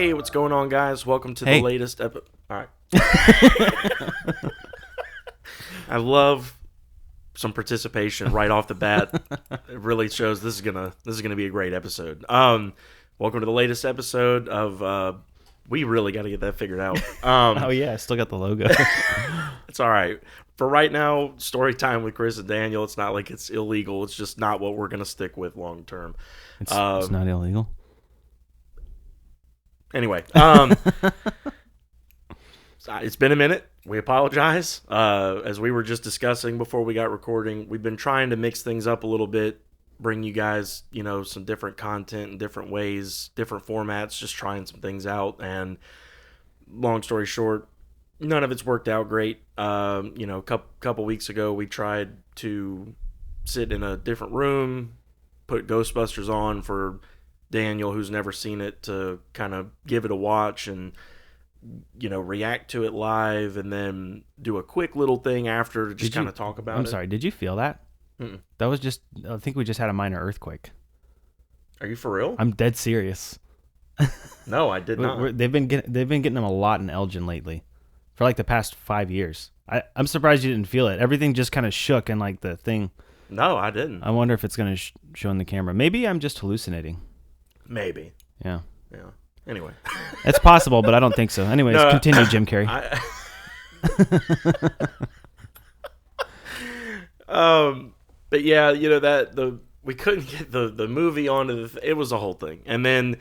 Hey, what's going on, guys? Welcome to the latest episode. All right. I love some participation right off the bat. It really shows this is gonna be a great episode. Welcome to the latest episode of. We really got to get that figured out. Oh yeah, I still got the logo. It's all right. For right now, story time with Chris and Daniel. It's not like it's illegal. It's just not what we're gonna stick with long term. It's not illegal. Anyway, it's been a minute. We apologize. As we were just discussing before we got recording, we've been trying to mix things up a little bit, bring you guys, some different content in different ways, different formats, just trying some things out. And long story short, none of it's worked out great. A couple weeks ago, we tried to sit in a different room, put Ghostbusters on for Daniel, who's never seen it, to kind of give it a watch and react to it live, and then do a quick little thing after to just kind of talk about it. I'm sorry, did you feel that? Mm-mm. That was just, I think we just had a minor earthquake. Are you for real? I'm dead serious. No, I did not. They've been getting them a lot in Elgin lately, for like the past 5 years. I'm surprised you didn't feel it. Everything just kind of shook, and like the thing. No, I didn't. I wonder if it's going to show in the camera. Maybe I'm just hallucinating. Maybe. Yeah. Anyway. It's possible, but I don't think so. Anyways, continue, Jim Carrey. But yeah, we couldn't get the movie onto it was a whole thing. And then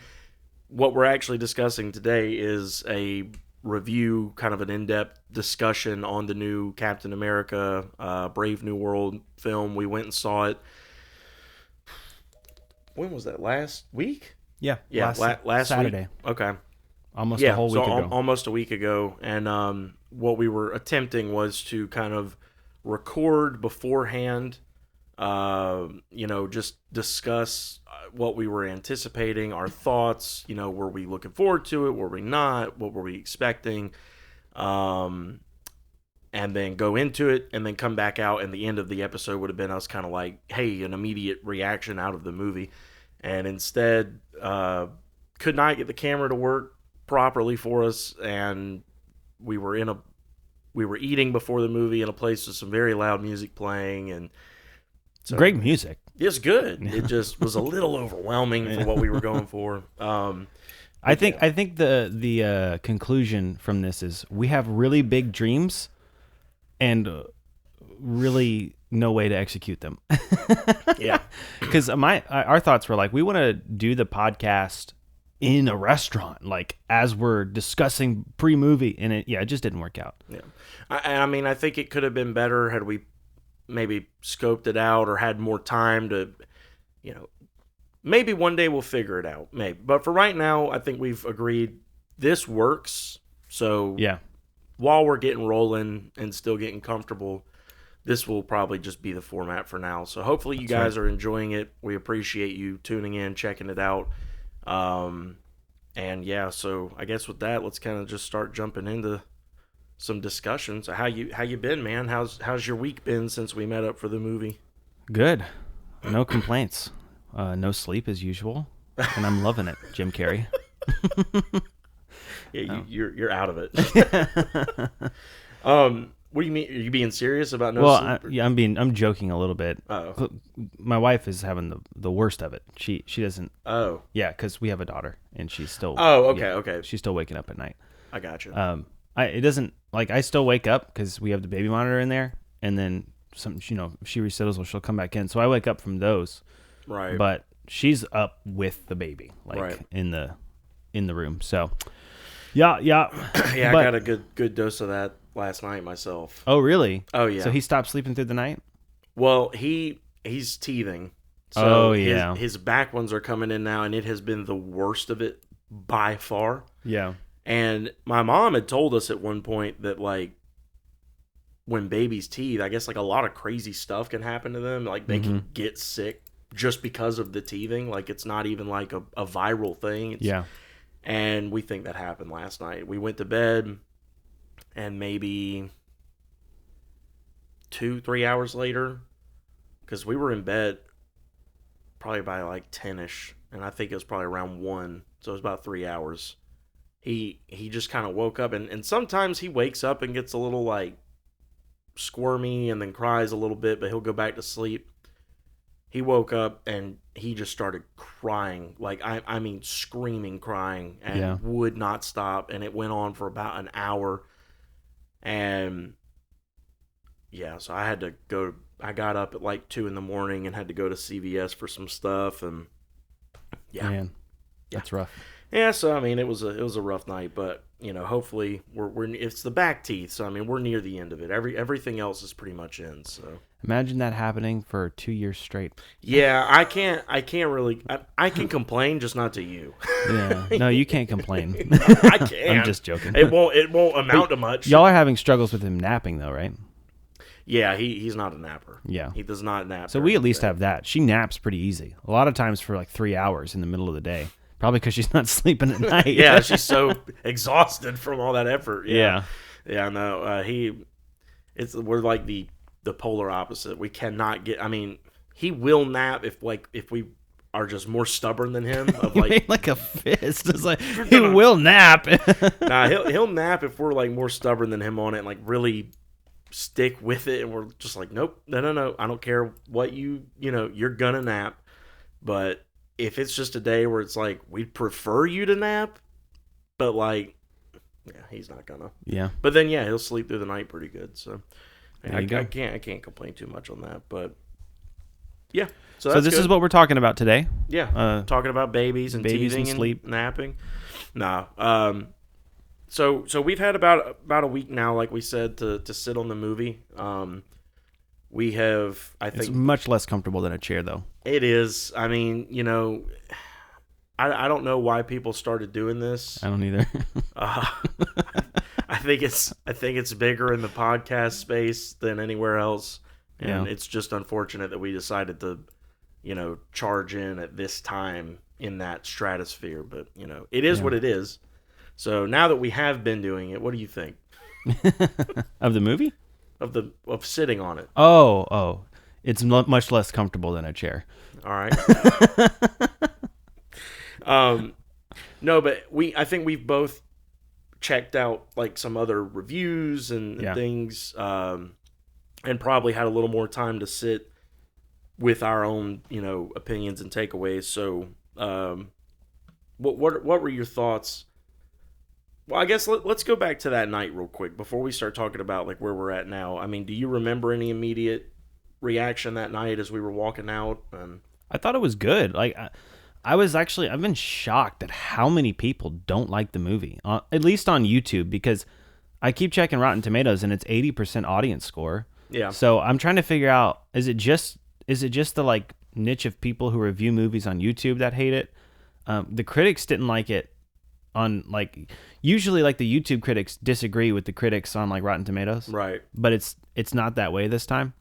what we're actually discussing today is a review, kind of an in-depth discussion on the new Captain America Brave New World film. We went and saw it. When was that? Last week? Yeah. Last Saturday. Week. Okay. Almost a whole week ago. Almost a week ago. And what we were attempting was to kind of record beforehand, just discuss what we were anticipating, our thoughts, were we looking forward to it, were we not, what were we expecting, and then go into it, and then come back out, and the end of the episode would have been us kind of like, hey, an immediate reaction out of the movie. And instead, could not get the camera to work properly for us, and we were eating before the movie in a place with some very loud music playing, and so great music. It's good. It just was a little overwhelming for what we were going for. I think the conclusion from this is we have really big dreams and really no way to execute them. Yeah. Because our thoughts were like, we want to do the podcast in a restaurant, like as we're discussing pre-movie, and it just didn't work out. Yeah. I think it could have been better had we maybe scoped it out or had more time to, maybe one day we'll figure it out. Maybe. But for right now, I think we've agreed this works. So yeah, while we're getting rolling and still getting comfortable, this will probably just be the format for now. So hopefully you guys are enjoying it. We appreciate you tuning in, checking it out. And yeah, so I guess with that, let's kind of just start jumping into some discussions. How you been, man? How's your week been since we met up for the movie? Good. No complaints. No sleep as usual. And I'm loving it, Jim Carrey. Yeah, you're out of it. What do you mean? Are you being serious about no sleep? I'm joking a little bit. Oh. My wife is having the worst of it. She doesn't. Oh. Yeah, because we have a daughter, and she's still. Oh, okay, okay. She's still waking up at night. I got you. It doesn't, like, I still wake up because we have the baby monitor in there, and then some, if she resettles, or she'll come back in. So I wake up from those. Right. But she's up with the baby, like right. in the room. So yeah. I got a good dose of that last night myself. Oh, really? Oh, yeah. So he stopped sleeping through the night? Well, he's teething. So yeah. His back ones are coming in now, and it has been the worst of it by far. Yeah. And my mom had told us at one point that, like, when babies teeth, I guess, like, a lot of crazy stuff can happen to them. Like, they can get sick just because of the teething. Like, it's not even, like, a viral thing. Yeah. And we think that happened last night. We went to bed, and maybe 2-3 hours later, because we were in bed probably by, like, 10-ish, and I think it was probably around 1, so it was about 3 hours. he just kind of woke up, and sometimes he wakes up and gets a little like squirmy and then cries a little bit, but he'll go back to sleep. He woke up and he just started crying, like I mean screaming, crying, and would not stop, and it went on for about an hour. And yeah, so I had to go. I got up at like 2 a.m. and had to go to CVS for some stuff, and Man, that's rough. Yeah, so I mean, it was a rough night, but hopefully we're it's the back teeth, so I mean we're near the end of it. Everything else is pretty much in. So imagine that happening for 2 years straight. Yeah, I can't really. I can complain, just not to you. Yeah, no, you can't complain. I can. I'm just joking. It won't amount to much. Y'all are having struggles with him napping though, right? Yeah, he's not a napper. Yeah, he does not nap. So we at least have that. She naps pretty easy. A lot of times for like 3 hours in the middle of the day. Probably because she's not sleeping at night. Yeah, she's so exhausted from all that effort. Yeah. No, we're like the polar opposite. We cannot get. I mean, he will nap if we are just more stubborn than him. Of like, made like a fist. It's like he will nap. Nah, he'll nap if we're like more stubborn than him on it, and like really stick with it, and we're just like, nope, no, I don't care what you're gonna nap, but. If it's just a day where it's like, we'd prefer you to nap, but like, yeah, he's not gonna. Yeah. But then, yeah, he'll sleep through the night pretty good. So I can't complain too much on that. But yeah. So this is what we're talking about today. Yeah. Talking about babies and teething and sleep, napping. No. So we've had about a week now, like we said, to sit on the movie. We have, I think... It's much less comfortable than a chair, though. It is. I mean, I don't know why people started doing this. I don't either. I think it's bigger in the podcast space than anywhere else. And it's just unfortunate that we decided to, charge in at this time in that stratosphere. But, it is what it is. So now that we have been doing it, what do you think? Of the movie? Of sitting on it. Oh, it's much less comfortable than a chair. All right. No, but I think we've both checked out like some other reviews and things, and probably had a little more time to sit with our own, opinions and takeaways. So, what were your thoughts? Well, I guess let's go back to that night real quick before we start talking about like where we're at now. I mean, do you remember any immediate reaction that night as we were walking out? And I thought it was good. Like I've been shocked at how many people don't like the movie, at least on YouTube, because I keep checking Rotten Tomatoes and it's 80% audience score. Yeah. So I'm trying to figure out, is it just the like niche of people who review movies on YouTube that hate it? The critics didn't like it. On like usually like the YouTube critics disagree with the critics on like Rotten Tomatoes, right? But it's not that way this time.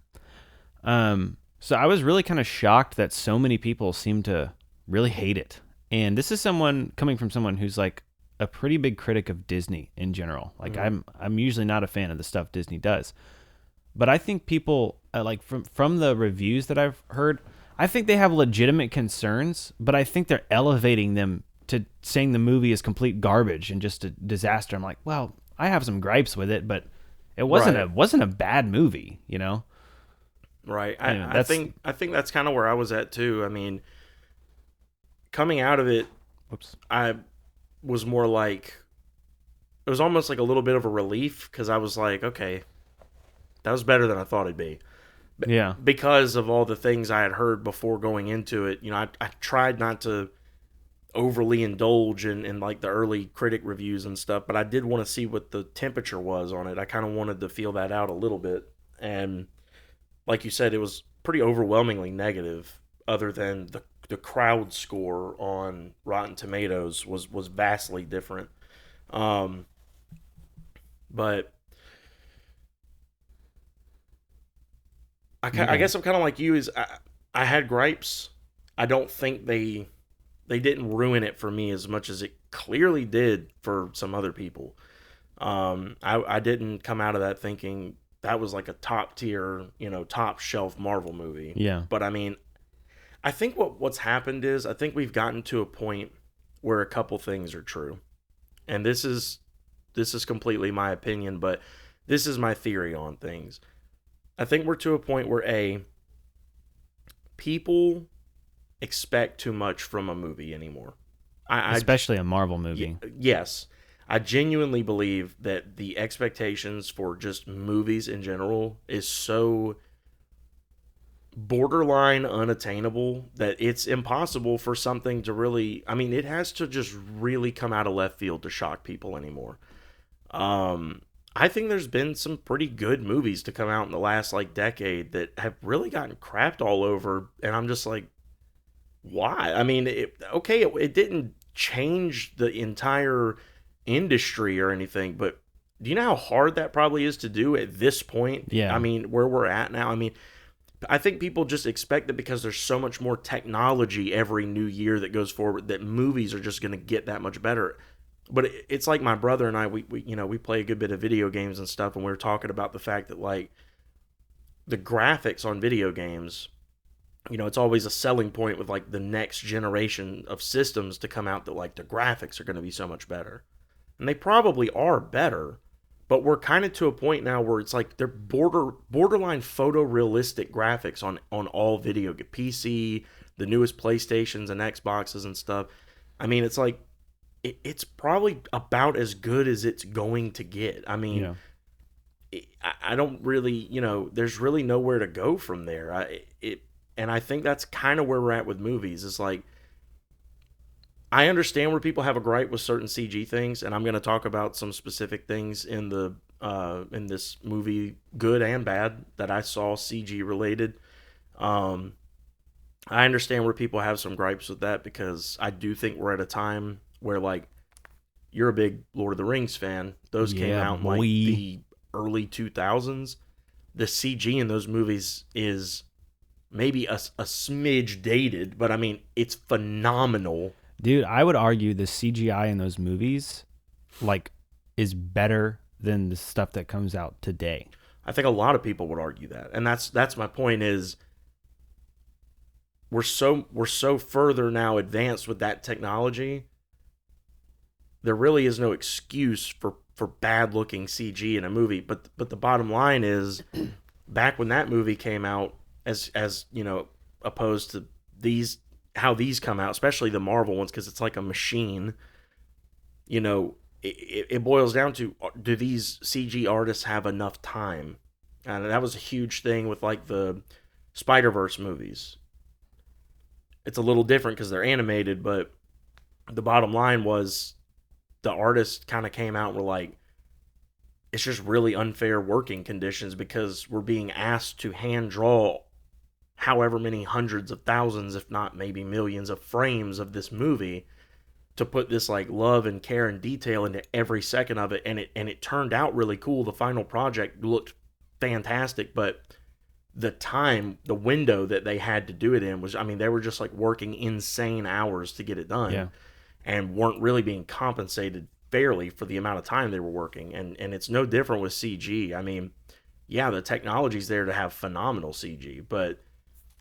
So I was really kind of shocked that so many people seem to really hate it, and this is coming from someone who's like a pretty big critic of Disney in general. Like I'm usually not a fan of the stuff Disney does, but I think people like from the reviews that I've heard, I think they have legitimate concerns, but I think they're elevating them to saying the movie is complete garbage and just a disaster. I'm like, well, I have some gripes with it, but it wasn't a bad movie, Right. I think that's kind of where I was at too. I mean, coming out of it, I was more like, it was almost like a little bit of a relief, because I was like, okay, that was better than I thought it'd be. Yeah. Because of all the things I had heard before going into it, I tried not to overly indulge in like the early critic reviews and stuff, but I did want to see what the temperature was on it. I kind of wanted to feel that out a little bit, and like you said, it was pretty overwhelmingly negative, other than the crowd score on Rotten Tomatoes was vastly different. But I guess I'm kind of like you, is I had gripes. I don't think they didn't ruin it for me as much as it clearly did for some other people. I didn't come out of that thinking that was like a top tier, top shelf Marvel movie. Yeah. But I mean, I think what's happened is I think we've gotten to a point where a couple things are true. and this is completely my opinion, but this is my theory on things. I think we're to a point where people expect too much from a movie anymore. Especially a Marvel movie. Yes, I genuinely believe that the expectations for just movies in general is so borderline unattainable that it's impossible for something to really, I mean, it has to just really come out of left field to shock people anymore. I think there's been some pretty good movies to come out in the last like decade that have really gotten crapped all over, and I'm just like, why? I mean, it didn't change the entire industry or anything, but do you know how hard that probably is to do at this point? Yeah. I mean, where we're at now. I mean, I think people just expect that because there's so much more technology every new year that goes forward that movies are just going to get that much better. But it's like my brother and I, we play a good bit of video games and stuff, and we were talking about the fact that like the graphics on video games, it's always a selling point with like the next generation of systems to come out that like the graphics are going to be so much better. And they probably are better, but we're kind of to a point now where it's like they're borderline photorealistic graphics on all video PC, the newest PlayStations and Xboxes and stuff. I mean, it's like it's probably about as good as it's going to get. I mean, I don't really, there's really nowhere to go from there. And I think that's kind of where we're at with movies. It's like, I understand where people have a gripe with certain CG things, and I'm going to talk about some specific things in this movie, good and bad, that I saw CG related. I understand where people have some gripes with that because I do think we're at a time where, like, you're a big Lord of the Rings fan. Those came out in like the early 2000s. The CG in those movies is maybe a smidge dated, but I mean, it's phenomenal. Dude, I would argue the CGI in those movies, like, is better than the stuff that comes out today. I think a lot of people would argue that, and that's my point. Is we're so further now advanced with that technology. There really is no excuse for bad looking CG in a movie. But the bottom line is, back when that movie came out, as opposed to how these come out, especially the Marvel ones, because it's like a machine. It boils down to, do these CG artists have enough time? And that was a huge thing with like the Spider-Verse movies. It's a little different because they're animated, but the bottom line was the artists kind of came out and were like, it's just really unfair working conditions because we're being asked to hand draw however many hundreds of thousands, if not maybe millions of frames of this movie to put this like love and care and detail into every second of it. And it turned out really cool. The final project looked fantastic, but the window that they had to do it in was, I mean, they were just like working insane hours to get it done, and weren't really being compensated fairly for the amount of time they were working. And it's no different with CG. I mean, yeah, the technology's there to have phenomenal CG, but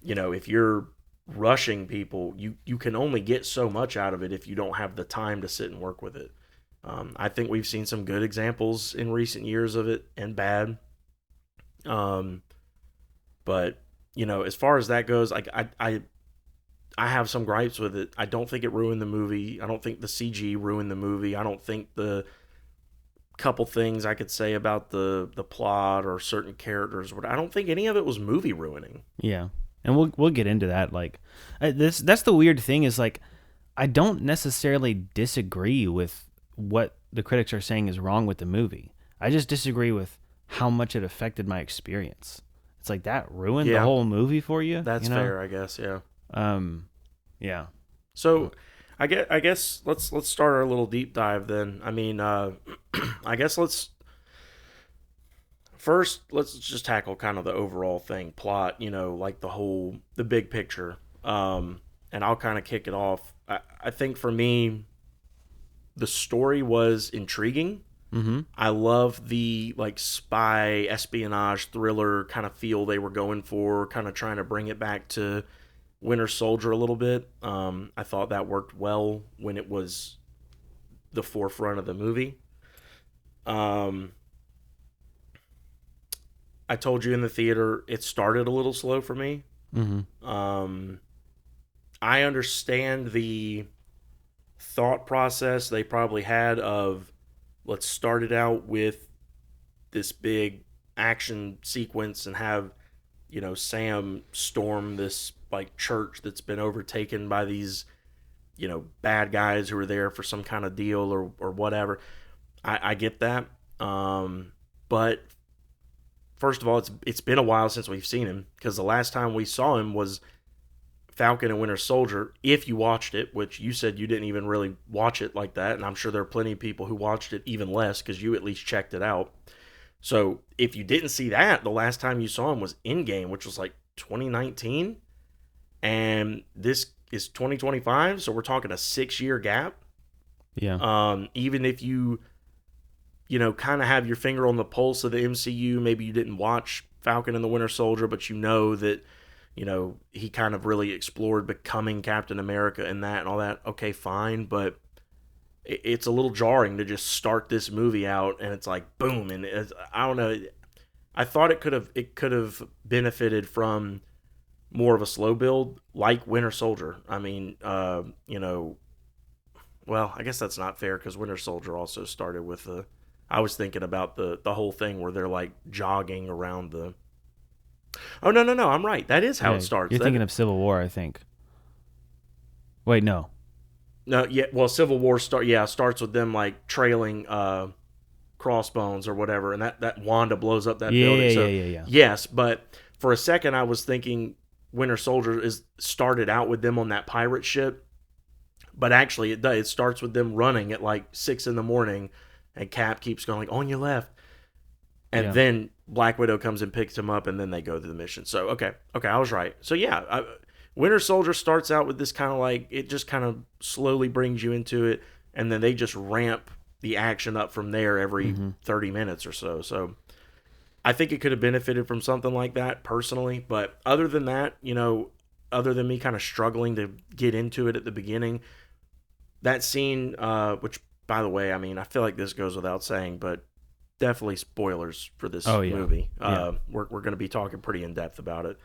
if you're rushing people, you can only get so much out of it if you don't have the time to sit and work with it. I think we've seen some good examples in recent years of it and bad. But as far as that goes, I have some gripes with it. I don't think it ruined the movie. I don't think the CG ruined the movie. I don't think the couple things I could say about the plot or certain characters, I don't think any of it was movie ruining. Yeah. And we'll get into that. Like, that's the weird thing is, like, I don't necessarily disagree with what the critics are saying is wrong with the movie. I just disagree with how much it affected my experience. It's like, that ruined the whole movie for you. That's fair, I guess. Yeah. Yeah. So, I guess let's start our little deep dive then. I mean, I guess let's just tackle kind of the overall thing, plot, like the big picture. And I'll kind of kick it off. I think for me, the story was intriguing. Mm-hmm. I love the like spy espionage thriller kind of feel they were going for, kind of trying to bring it back to Winter Soldier a little bit. I thought that worked well when it was the forefront of the movie. I told you in the theater it started a little slow for me. I understand the thought process they probably had of, let's start it out with this big action sequence and have, Sam storm this like church that's been overtaken by these, bad guys who are there for some kind of deal or whatever. I get that. But first of all, it's been a while since we've seen him, because the last time we saw him was Falcon and Winter Soldier. If you watched it, which you said you didn't even really watch it like that, and I'm sure there are plenty of people who watched it even less because you at least checked it out. So if you didn't see that, the last time you saw him was Endgame, which was like 2019, and this is 2025, so we're talking a 6-year gap. Yeah. Even if you kind of have your finger on the pulse of the MCU, maybe you didn't watch Falcon and the Winter Soldier, but that, he kind of really explored becoming Captain America and that and all that. Okay, fine, but it's a little jarring to just start this movie out and it's like boom, and I don't know. I thought it could have benefited from more of a slow build like Winter Soldier. I mean, well, I guess that's not fair because Winter Soldier also started with I was thinking about the whole thing where they're like jogging around the. Oh no, I'm right. That is how it starts. You're thinking of Civil War, I think. Wait, no. No, yeah. Well, Civil War starts with them like trailing Crossbones or whatever, and that Wanda blows up that building. Yeah. Yes, but for a second I was thinking Winter Soldier started out with them on that pirate ship, but actually it does. It starts with them running at like 6 a.m. and Cap keeps going like, on your left. And then Black Widow comes and picks him up, and then they go to the mission. So, okay, I was right. So, yeah, Winter Soldier starts out with this kind of like, it just kind of slowly brings you into it, and then they just ramp the action up from there every 30 minutes or so. So, I think it could have benefited from something like that personally. But other than that, other than me kind of struggling to get into it at the beginning, that scene, which, by the way, I mean, I feel like this goes without saying, but definitely spoilers for this movie. We're going to be talking pretty in depth about it.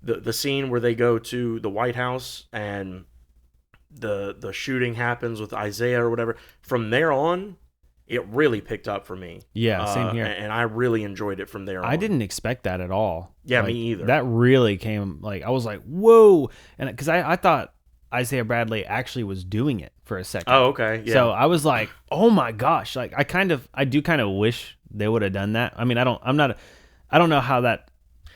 The scene where they go to the White House and the shooting happens with Isaiah or whatever. From there on, it really picked up for me. Yeah, same here. And I really enjoyed it from there on. I didn't expect that at all. Yeah, me either. That really came I was like, whoa, and because I thought Isaiah Bradley actually was doing it for a second. Oh, okay. Yeah. So I was like, oh my gosh. Like I do kind of wish they would have done that. I mean, I don't know how that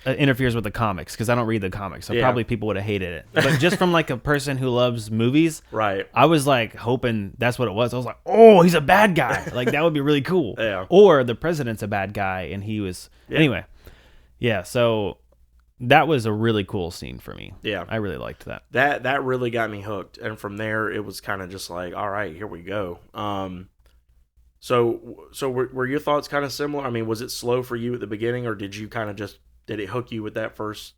interferes with the comics because I don't read the comics. So probably people would have hated it. But just from like a person who loves movies, right? I was like hoping that's what it was. I was like, oh, he's a bad guy. Like that would be really cool. Yeah. Or the president's a bad guy and he was anyway. Yeah. So that was a really cool scene for me. Yeah. I really liked that. That really got me hooked. And from there, it was kind of just like, all right, here we go. So were your thoughts kind of similar? I mean, was it slow for you at the beginning, or did you kind of did it hook you with that first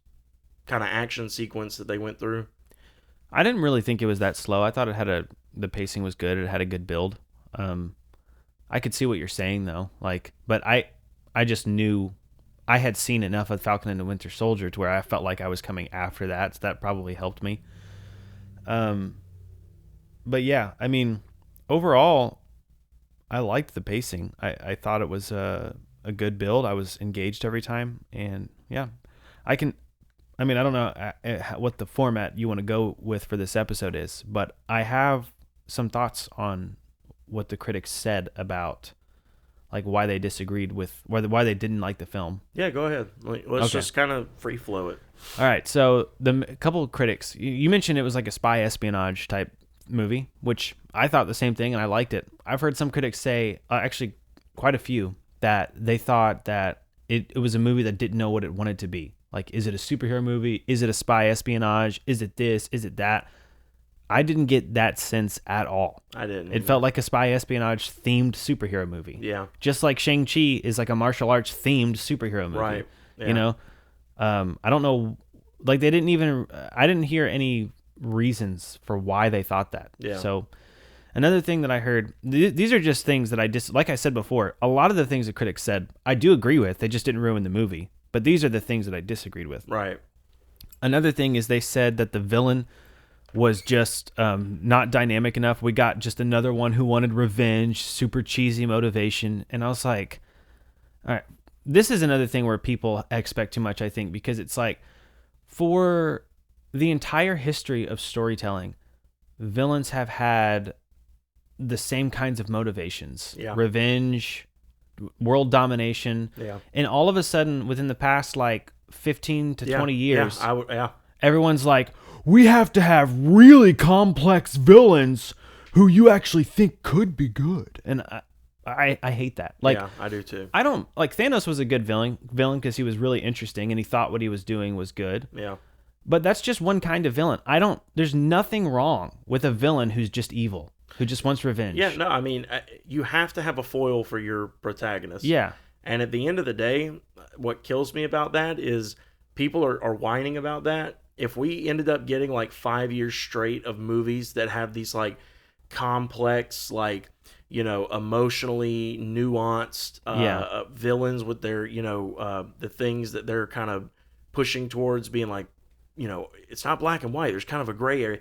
kind of action sequence that they went through? I didn't really think it was that slow. I thought the pacing was good. It had a good build. I could see what you're saying though. But I just knew I had seen enough of Falcon and the Winter Soldier to where I felt like I was coming after that. So that probably helped me. But yeah, I mean, overall, I liked the pacing. I thought it was a good build. I was engaged every time. And yeah, I don't know what the format you want to go with for this episode is, but I have some thoughts on what the critics said about like why they disagreed with why they didn't like the film. Yeah, go ahead. Let's just kind of free flow it. All right. So a couple of critics, you mentioned it was like a spy espionage type movie, which I thought the same thing and I liked it. I've heard some critics say, actually quite a few, that they thought that it was a movie that didn't know what it wanted to be. Like, is it a superhero movie? Is it a spy espionage? Is it this? Is it that? I didn't get that sense at all. I didn't. It felt like a spy espionage themed superhero movie. Yeah. Just like Shang-Chi is like a martial arts themed superhero movie. Right. Yeah. I don't know. Like I didn't hear any reasons for why they thought that. Yeah. So Another thing that I heard, these are just things that like I said before, a lot of the things the critics said, I do agree with. They just didn't ruin the movie. But these are the things that I disagreed with. Right. Another thing is they said that the villain was just not dynamic enough. We got just another one who wanted revenge, super cheesy motivation. And I was like, all right, this is another thing where people expect too much, I think, because it's like for the entire history of storytelling, villains have had the same kinds of motivations. Yeah. Revenge, world domination. Yeah. And all of a sudden, within the past, 15 to 20 years, everyone's like, we have to have really complex villains who you actually think could be good. And I hate that. Yeah, I do too. I don't Thanos was a good villain because he was really interesting and he thought what he was doing was good. Yeah. But that's just one kind of villain. There's nothing wrong with a villain who's just evil, who just wants revenge. Yeah, no, I mean, you have to have a foil for your protagonist. Yeah. And at the end of the day, what kills me about that is people are whining about that. If we ended up getting 5 years straight of movies that have these complex, emotionally nuanced villains with their, the things that they're kind of pushing towards being it's not black and white. There's kind of a gray area.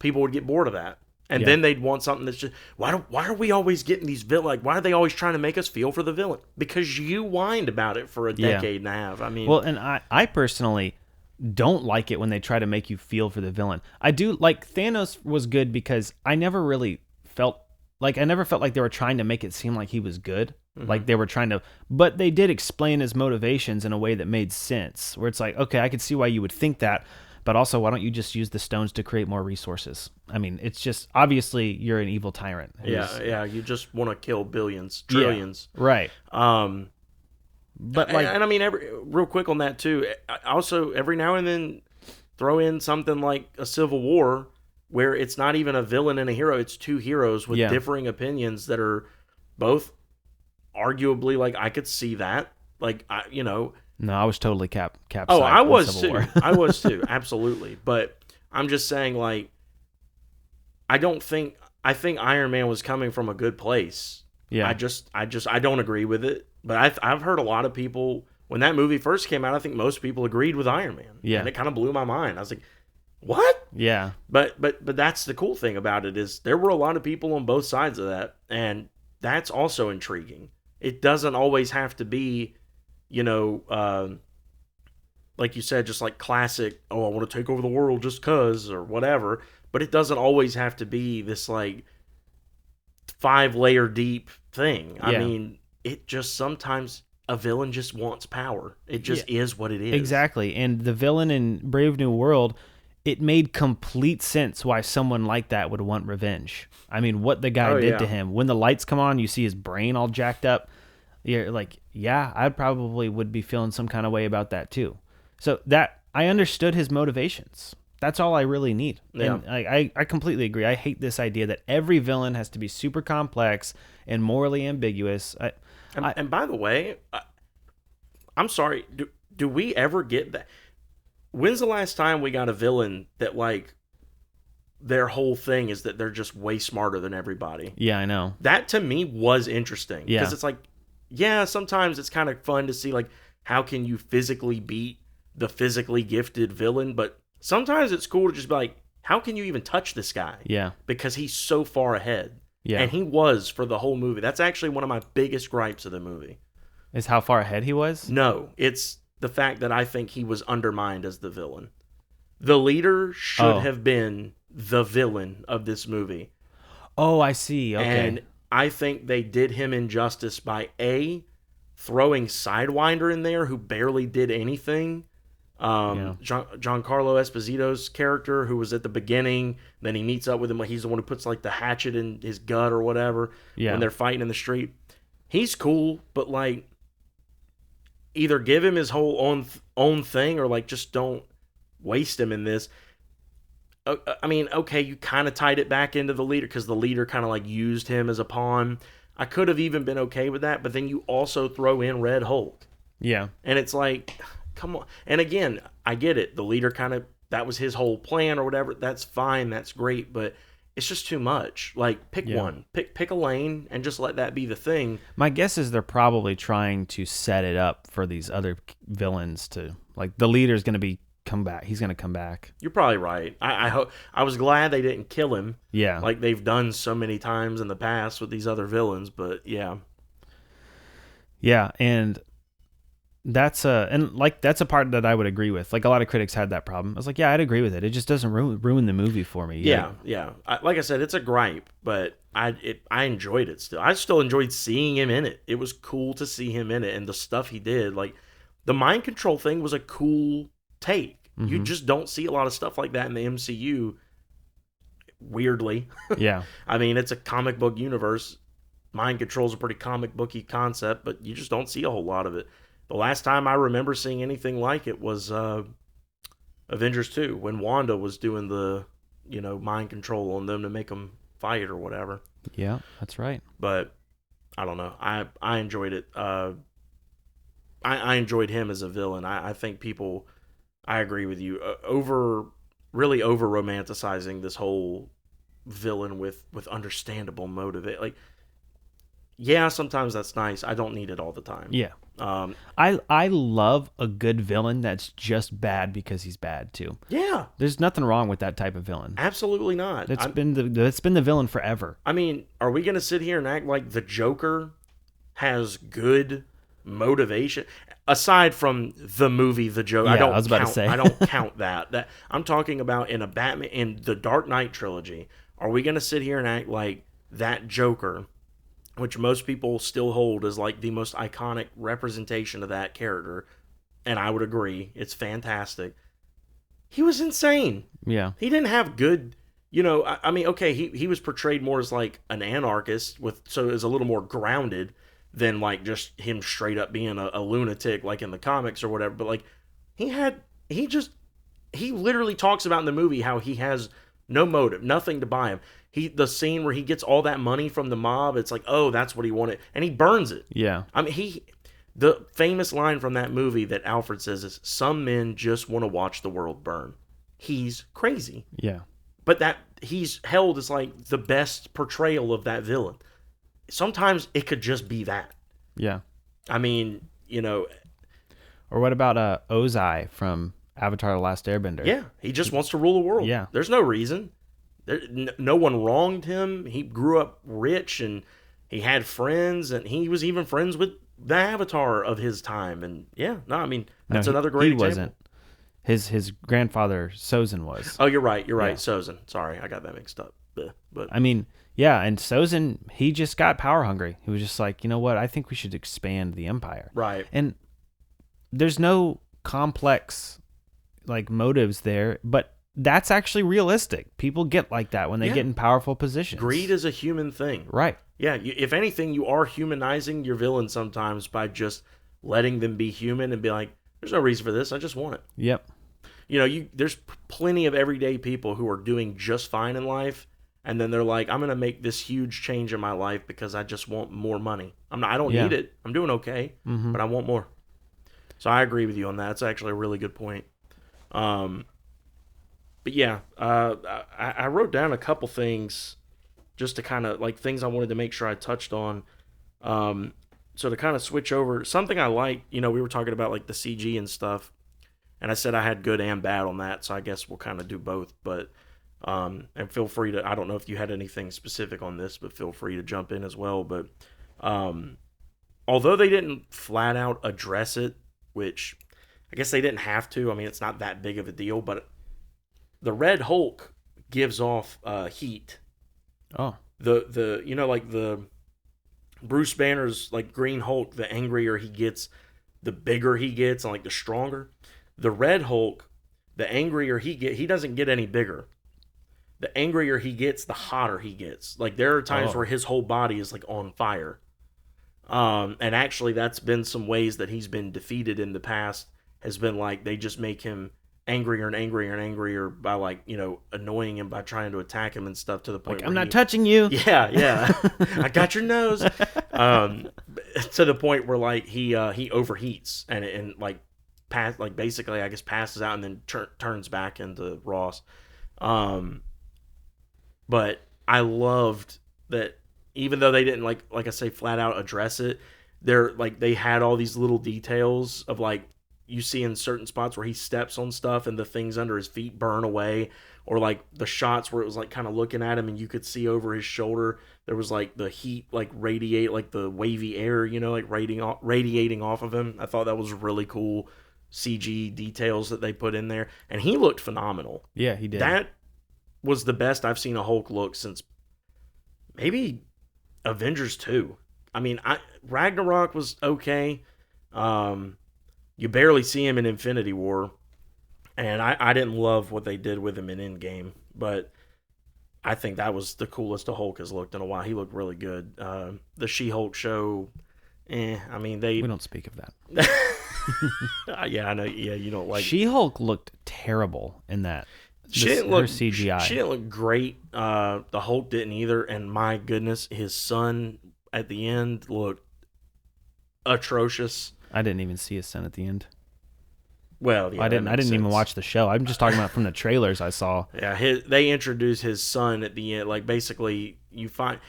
People would get bored of that. And then they'd want something that's just, why are we always getting these villains? Why are they always trying to make us feel for the villain? Because you whined about it for a decade and a half. I mean, well, and I personally don't like it when they try to make you feel for the villain. I do Thanos was good because I never really felt like they were trying to make it seem like he was good. Mm-hmm. Like they were trying to, but they did explain his motivations in a way that made sense. Where it's like, okay, I could see why you would think that, but also why don't you just use the stones to create more resources? I mean, it's just obviously you're an evil tyrant. Yeah. You just want to kill billions, trillions, right? But and I mean, real quick on that too. Also, every now and then, throw in something like a Civil War, where it's not even a villain and a hero; it's two heroes with differing opinions that are both arguably I could see that. No, I was totally cap. Oh, I was too. I was too. Absolutely. But I'm just saying, I think Iron Man was coming from a good place. Yeah. I don't agree with it. But I've heard a lot of people, when that movie first came out, I think most people agreed with Iron Man. Yeah. And it kind of blew my mind. I was like, what? Yeah. But that's the cool thing about it is there were a lot of people on both sides of that. And that's also intriguing. It doesn't always have to be, like you said, just classic, I want to take over the world just cuz or whatever. But it doesn't always have to be this 5-layer deep thing. Yeah. I mean, it just sometimes a villain just wants power. It just is what it is. Exactly. And the villain in Brave New World, it made complete sense why someone like that would want revenge. I mean, what the guy did to him. When the lights come on, you see his brain all jacked up. You're like, I probably would be feeling some kind of way about that too. So that I understood his motivations. That's all I really need. Yeah. And I completely agree. I hate this idea that every villain has to be super complex and morally ambiguous. And by the way, I'm sorry, do we ever get that? When's the last time we got a villain that their whole thing is that they're just way smarter than everybody? Yeah, I know. That to me was interesting. Yeah. Because it's sometimes it's kind of fun to see how can you physically beat the physically gifted villain, but sometimes it's cool to just be how can you even touch this guy? Yeah. Because he's so far ahead. Yeah. And he was for the whole movie. That's actually one of my biggest gripes of the movie. Is how far ahead he was? No, it's the fact that I think he was undermined as the villain. The leader should have been the villain of this movie. Oh, I see. Okay. And I think they did him injustice by throwing Sidewinder in there, who barely did anything. Giancarlo Esposito's character, who was at the beginning, then he meets up with him. He's the one who puts the hatchet in his gut or whatever when they're fighting in the street. He's cool, but either give him his whole own thing or just don't waste him in this. I mean, okay, you kind of tied it back into the leader because the leader kind of used him as a pawn. I could have even been okay with that, but then you also throw in Red Hulk. Yeah. And it's come on. And again, I get it. The leader that was his whole plan or whatever. That's fine. That's great. But it's just too much. Like, pick one. Pick a lane and just let that be the thing. My guess is they're probably trying to set it up for these other villains to, like, the leader's going to come back. He's going to come back. You're probably right. I hope. I was glad they didn't kill him. Yeah. Like they've done so many times in the past with these other villains, but yeah. Yeah, and that's a part that I would agree with. Like, a lot of critics had that problem. I was like, yeah, I'd agree with it. It just doesn't ruin the movie for me. Yeah. Like I said, it's a gripe, but I enjoyed it still. I still enjoyed seeing him in it. It was cool to see him in it, and the stuff he did. Like, the mind control thing was a cool take. Mm-hmm. You just don't see a lot of stuff like that in the MCU, weirdly. Yeah. I mean, it's a comic book universe. Mind control is a pretty comic booky concept, but you just don't see a whole lot of it. The last time I remember seeing anything like it was Avengers 2, when Wanda was doing the, mind control on them to make them fight or whatever. Yeah, that's right. But I don't know. I enjoyed it. I enjoyed him as a villain. I think people, I agree with you, really over romanticizing this whole villain with understandable motive. Like, yeah, sometimes that's nice. I don't need it all the time. Yeah. I love a good villain that's just bad because he's bad too. Yeah. There's nothing wrong with that type of villain. Absolutely not. That's been the villain forever. I mean, are we going to sit here and act like the Joker has good motivation aside from the movie The Joker? Yeah, I was about to say. I don't count that. That I'm talking about in the Dark Knight trilogy. Are we going to sit here and act like that Joker, which most people still hold as like the most iconic representation of that character, and I would agree, it's fantastic. He was insane. Yeah. He didn't have good, I mean, okay, he was portrayed more as like an anarchist, so it was a little more grounded than like just him straight up being a lunatic like in the comics or whatever. But like he literally talks about in the movie how he has no motive, nothing to buy him. The scene where he gets all that money from the mob, it's like, oh, that's what he wanted. And he burns it. Yeah. I mean, the famous line from that movie that Alfred says is, some men just want to watch the world burn. He's crazy. Yeah. But that he's held as like the best portrayal of that villain. Sometimes it could just be that. Yeah. I mean, Or what about Ozai from Avatar: The Last Airbender? Yeah. He just wants to rule the world. Yeah. There's no reason. No one wronged him. He grew up rich and he had friends, and he was even friends with the Avatar of his time. And yeah, no, I mean, that's another great example. Wasn't. His grandfather Sozin was. Oh, you're right. Yeah. Sozin. Sorry, I got that mixed up. But I mean, yeah, and Sozin, he just got power hungry. He was just like, you know what? I think we should expand the empire. Right. And there's no complex like motives there, but that's actually realistic. People get like that when they get in powerful positions. Greed is a human thing. Right. Yeah, if anything, you are humanizing your villain sometimes by just letting them be human and be like, there's no reason for this, I just want it. Yep. There's plenty of everyday people who are doing just fine in life, and then they're like, I'm going to make this huge change in my life because I just want more money. I don't need it. I'm doing okay, but I want more. So I agree with you on that. It's actually a really good point. But yeah, I wrote down a couple things just to kind of like things I wanted to make sure I touched on. So to kind of switch over, something I like, we were talking about like the CG and stuff, and I said I had good and bad on that, so I guess we'll kind of do both. But and feel free to, I don't know if you had anything specific on this, but feel free to jump in as well. But although they didn't flat out address it, which I guess they didn't have to. I mean, it's not that big of a deal, but the Red Hulk gives off heat. Oh. The like the Bruce Banner's like Green Hulk, the angrier he gets, the bigger he gets, and like the stronger. The Red Hulk, the angrier he doesn't get any bigger. The angrier he gets, the hotter he gets. Like there are times where his whole body is like on fire. And actually that's been some ways that he's been defeated in the past, has been like they just make him angrier and angrier and angrier by like, annoying him by trying to attack him and stuff to the point like, where I'm not touching you. Yeah. I got your nose. To the point where like he overheats and like basically I guess passes out and then turns back into Ross. But I loved that even though they didn't like I say flat out address it, they're like they had all these little details of like you see in certain spots where he steps on stuff and the things under his feet burn away, or like the shots where it was like kind of looking at him and you could see over his shoulder there was like the heat like radiate like the wavy air, like radiating off of him. I thought that was really cool CG details that they put in there, and he looked phenomenal. Yeah, he did. That was the best I've seen a Hulk look since maybe Avengers 2. I mean, Ragnarok was okay. You barely see him in Infinity War, and I didn't love what they did with him in Endgame, but I think that was the coolest a Hulk has looked in a while. He looked really good. The She-Hulk show, I mean, we don't speak of that. Yeah, I know. Yeah, you don't like She-Hulk looked terrible in that. She didn't look CGI. She didn't look great. The Hulk didn't either, and my goodness, his son at the end looked atrocious. I didn't even see his son at the end. Well, yeah, I didn't even watch the show. I'm just talking about from the trailers I saw. Yeah, they introduce his son at the end. Like basically, you find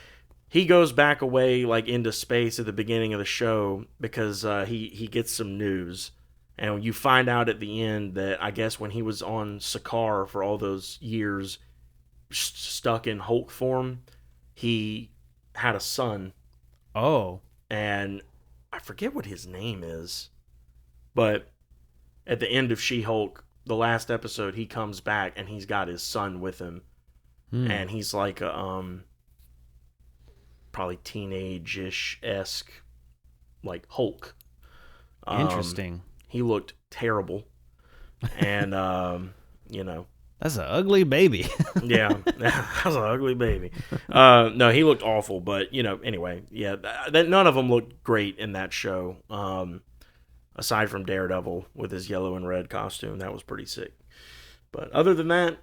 he goes back away like into space at the beginning of the show because he gets some news, and you find out at the end that I guess when he was on Sakaar for all those years, stuck in Hulk form, he had a son. Oh, and I forget what his name is, but at the end of She-Hulk, the last episode, he comes back and he's got his son with him, and he's like a probably teenage-ish esque like Hulk. Interesting. He looked terrible, and that's an ugly baby. yeah, that's an ugly baby. No, he looked awful, but anyway, yeah, none of them looked great in that show. Aside from Daredevil with his yellow and red costume, that was pretty sick. But other than that,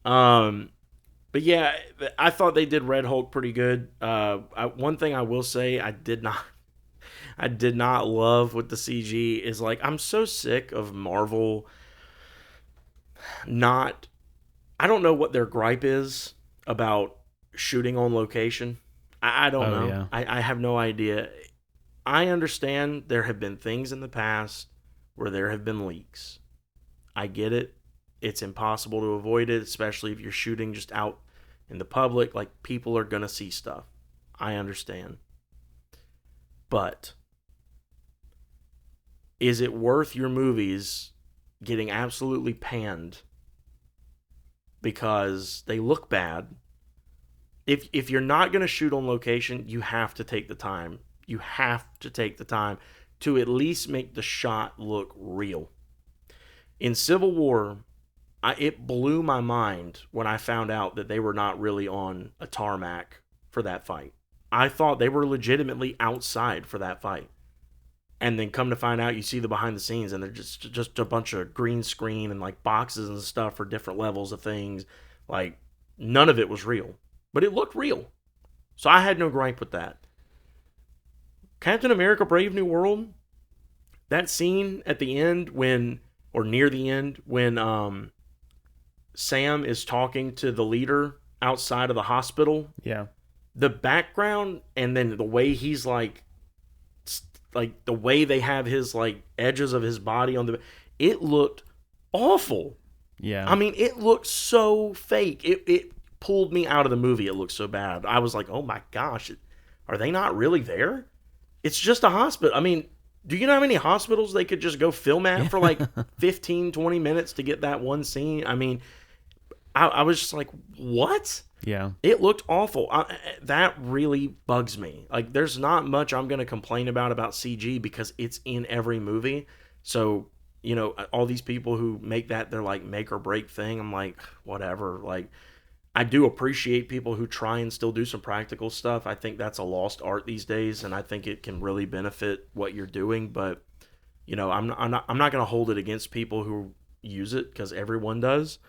but yeah, I thought they did Red Hulk pretty good. One thing I will say, I did not love with the CG is like I'm so sick of Marvel. I don't know what their gripe is about shooting on location. I don't know. Yeah. I have no idea. I understand there have been things in the past where there have been leaks. I get it. It's impossible to avoid it, especially if you're shooting just out in the public. Like, people are going to see stuff. I understand. But is it worth your movies getting absolutely panned because they look bad? If you're not going to shoot on location, you have to take the time. You have to take the time to at least make the shot look real. In Civil War, it blew my mind when I found out that they were not really on a tarmac for that fight. I thought they were legitimately outside for that fight. And then come to find out, you see the behind the scenes, and they're just a bunch of green screen and like boxes and stuff for different levels of things. Like, none of it was real. But it looked real. So I had no gripe with that. Captain America Brave New World, that scene at the end or near the end, when Sam is talking to the leader outside of the hospital. Yeah. The background and then the way he's like the way they have his like edges of his body it looked awful. Yeah. I mean, it looked so fake. It pulled me out of the movie. It looked so bad. I was like, oh my gosh, are they not really there? It's just a hospital. I mean, do you know how many hospitals they could just go film at for like 15, 20 minutes to get that one scene? I mean, I was just like, what? Yeah. It looked awful. That really bugs me. Like, there's not much I'm going to complain about CG because it's in every movie. So, all these people who make that their like make or break thing, I'm like, whatever. Like, I do appreciate people who try and still do some practical stuff. I think that's a lost art these days, and I think it can really benefit what you're doing. But, I'm not going to hold it against people who use it because everyone does.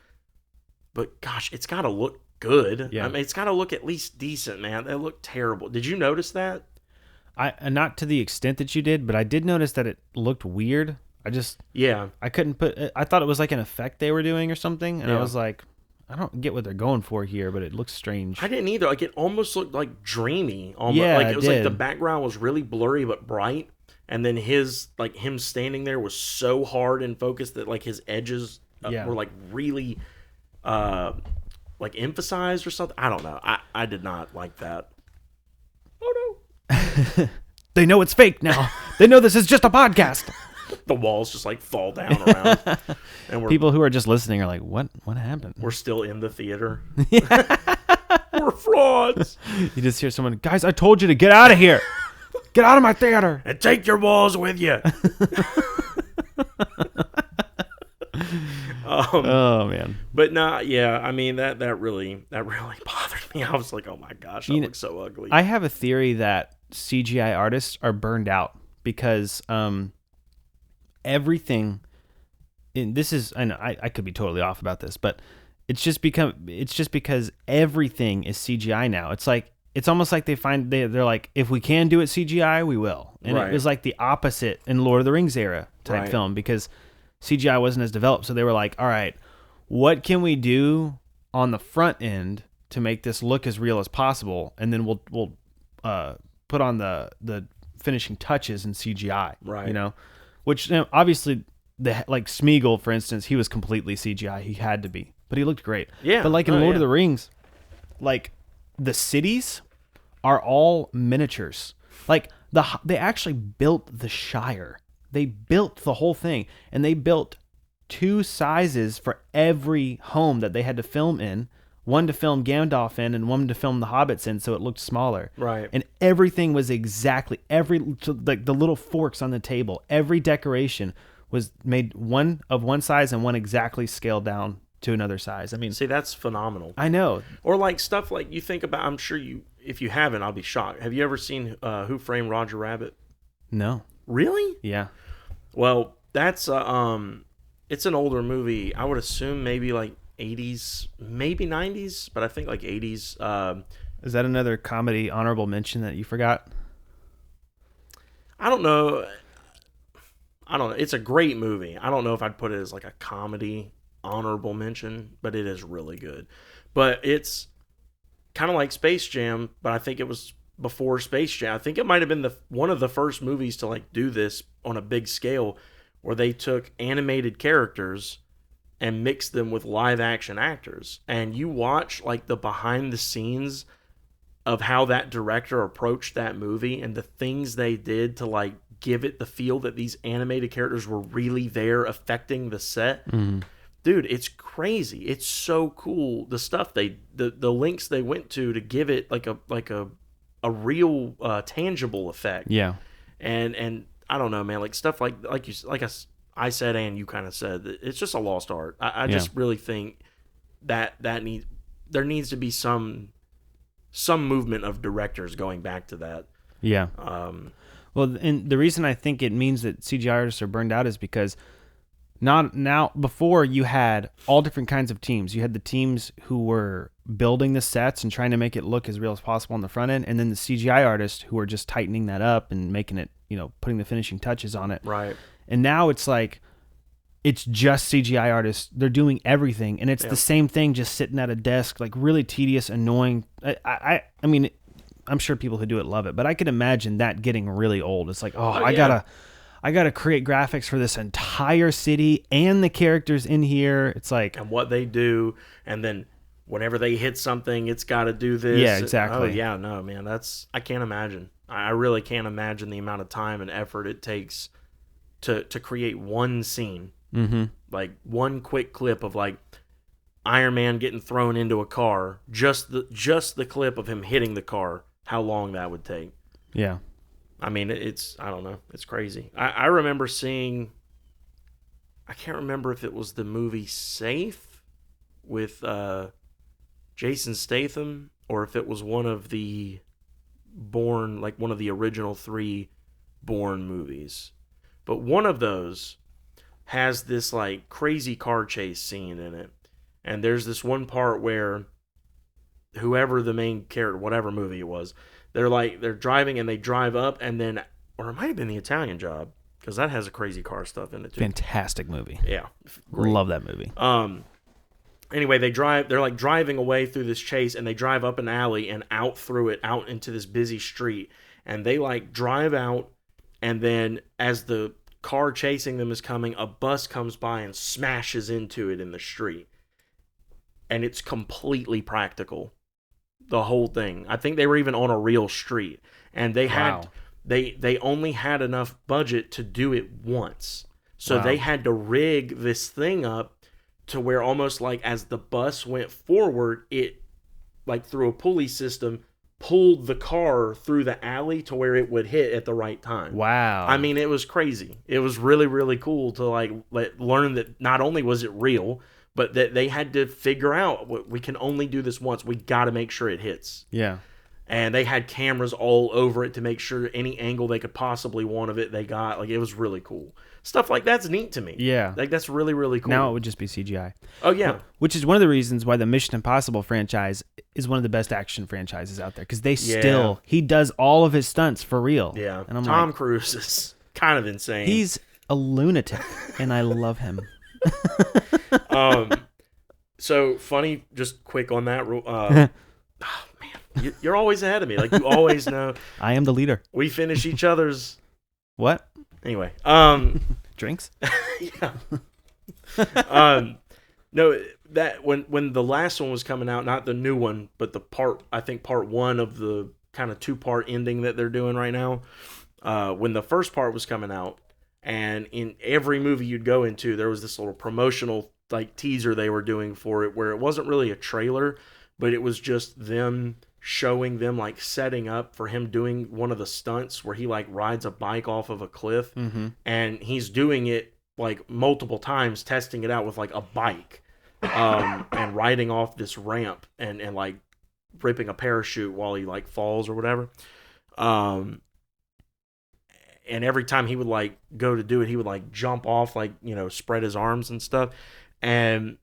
But gosh, it's got to look good. Yeah. I mean, it's got to look at least decent, man. They look terrible. Did you notice that? Not to the extent that you did, but I did notice that it looked weird. I Yeah. couldn't I thought it was like an effect they were doing or something, and I was like, I don't get what they're going for here, but it looks strange. I didn't either. Like, it almost looked like dreamy. Almost. Yeah, like it was like the did. background was really blurry but bright, and then him standing there was so hard in focus that like his edges were like really like emphasized or something. I don't know. I did not like that. Oh no. They know it's fake now. They know this is just a podcast. The walls just like fall down around, and People who are just listening are like, "What? What happened?" we're still in the theater. We're frauds. You just hear someone, "Guys, I told you to get out of here. Get out of my theater and take your walls with you." Oh man. But yeah, I mean that really bothered me. I was like, oh my gosh, that looks so ugly. I have a theory that CGI artists are burned out because everything in this is, I know I could be totally off about this, but it's just because everything is CGI now. It's almost like they're like, if we can do it CGI, we will. And It was like the opposite in Lord of the Rings era type film, because CGI wasn't as developed. So they were like, all right, what can we do on the front end to make this look as real as possible? And then we'll put on the finishing touches in CGI, right? You know, which obviously like Smeagol, for instance, he was completely CGI. He had to be, but he looked great. Yeah. But like in Lord of the Rings, like the cities are all miniatures. Like they actually built the Shire. They built the whole thing, and they built 2 sizes for every home that they had to film in. One to film Gandalf in, and one to film the hobbits in, so it looked smaller. Right. And everything was exactly like the little forks on the table. Every decoration was made one size and one exactly scaled down to another size. I mean, see, that's phenomenal. I know. Or like stuff like you think about. I'm sure if you haven't, I'll be shocked. Have you ever seen Who Framed Roger Rabbit? No. Really? Yeah. Well, that's it's an older movie. I would assume maybe like 80s, maybe 90s, but I think like 80s. Is that another comedy honorable mention that you forgot? I don't know. It's a great movie. I don't know if I'd put it as like a comedy honorable mention, but it is really good. But it's kind of like Space Jam, but I think it was before Space Jam. I think it might have been one of the first movies to like do this on a big scale, where they took animated characters and mixed them with live action actors. And you watch like the behind the scenes of how that director approached that movie and the things they did to like give it the feel that these animated characters were really there affecting the set. Mm-hmm. Dude, it's crazy. It's so cool. The stuff the links they went to give it like a real tangible effect. Yeah. And I don't know, man, like stuff like I said, and you kind of said, it's just a lost art. I just really think there needs to be some movement of directors going back to that. Yeah. Well, and the reason I think it means that CGI artists are burned out is because before you had all different kinds of teams. You had the teams who were building the sets and trying to make it look as real as possible on the front end, and then the CGI artists who were just tightening that up and making it, putting the finishing touches on it. Right. And now it's like, it's just CGI artists. They're doing everything, and it's the same thing, just sitting at a desk, like really tedious, annoying. I mean, I'm sure people who do it love it, but I could imagine that getting really old. It's like, I gotta create graphics for this entire city and the characters in here. It's like, and what they do, and then whenever they hit something, it's got to do this. Yeah, exactly. No, man, I can't imagine. I really can't imagine the amount of time and effort it takes to create one scene. Mm-hmm. Like one quick clip of like Iron Man getting thrown into a car, just the clip of him hitting the car, how long that would take. Yeah. I mean, I don't know. It's crazy. I remember seeing, I can't remember if it was the movie Safe with Jason Statham, or if it was one of the one of the original 3 Bourne movies. But one of those has this like crazy car chase scene in it. And there's this one part where whoever the main character, whatever movie it was, they're driving and they drive up, and then, or it might have been The Italian Job, because that has a crazy car stuff in it too. Fantastic movie. Yeah. Great. Love that movie. Anyway, they're like driving away through this chase, and they drive up an alley and out through it, out into this busy street. And they like drive out, and then as the car chasing them is coming, a bus comes by and smashes into it in the street. And it's completely practical. The whole thing. I think they were even on a real street. And they had they only had enough budget to do it once. So they had to rig this thing up to where almost like as the bus went forward, it like through a pulley system pulled the car through the alley to where it would hit at the right time. Wow. I mean, it was crazy. It was really, really cool to like learn that not only was it real, but that they had to figure out, we can only do this once. We got to make sure it hits. Yeah. And they had cameras all over it to make sure any angle they could possibly want of it, they got. Like, it was really cool. Stuff like that's neat to me. Yeah. Like, that's really, really cool. Now it would just be CGI. Oh, yeah. Which is one of the reasons why the Mission Impossible franchise is one of the best action franchises out there. Because he does all of his stunts for real. Yeah. And Tom Cruise is kind of insane. He's a lunatic, and I love him. So funny, just quick on that. Oh, man. You're always ahead of me. Like, you always know. I am the leader. We finish each other's. What? Anyway. Drinks? Yeah. No, that when the last one was coming out, not the new one, but part one of the kind of 2-part ending that they're doing right now. When the first part was coming out, and in every movie you'd go into, there was this little promotional like teaser they were doing for it, where it wasn't really a trailer, but it was just them showing them like setting up for him doing one of the stunts where he like rides a bike off of a cliff, and he's doing it like multiple times, testing it out with like a bike, and riding off this ramp and like ripping a parachute while he like falls or whatever. And every time he would like go to do it, he would like jump off, like, you know, spread his arms and stuff. And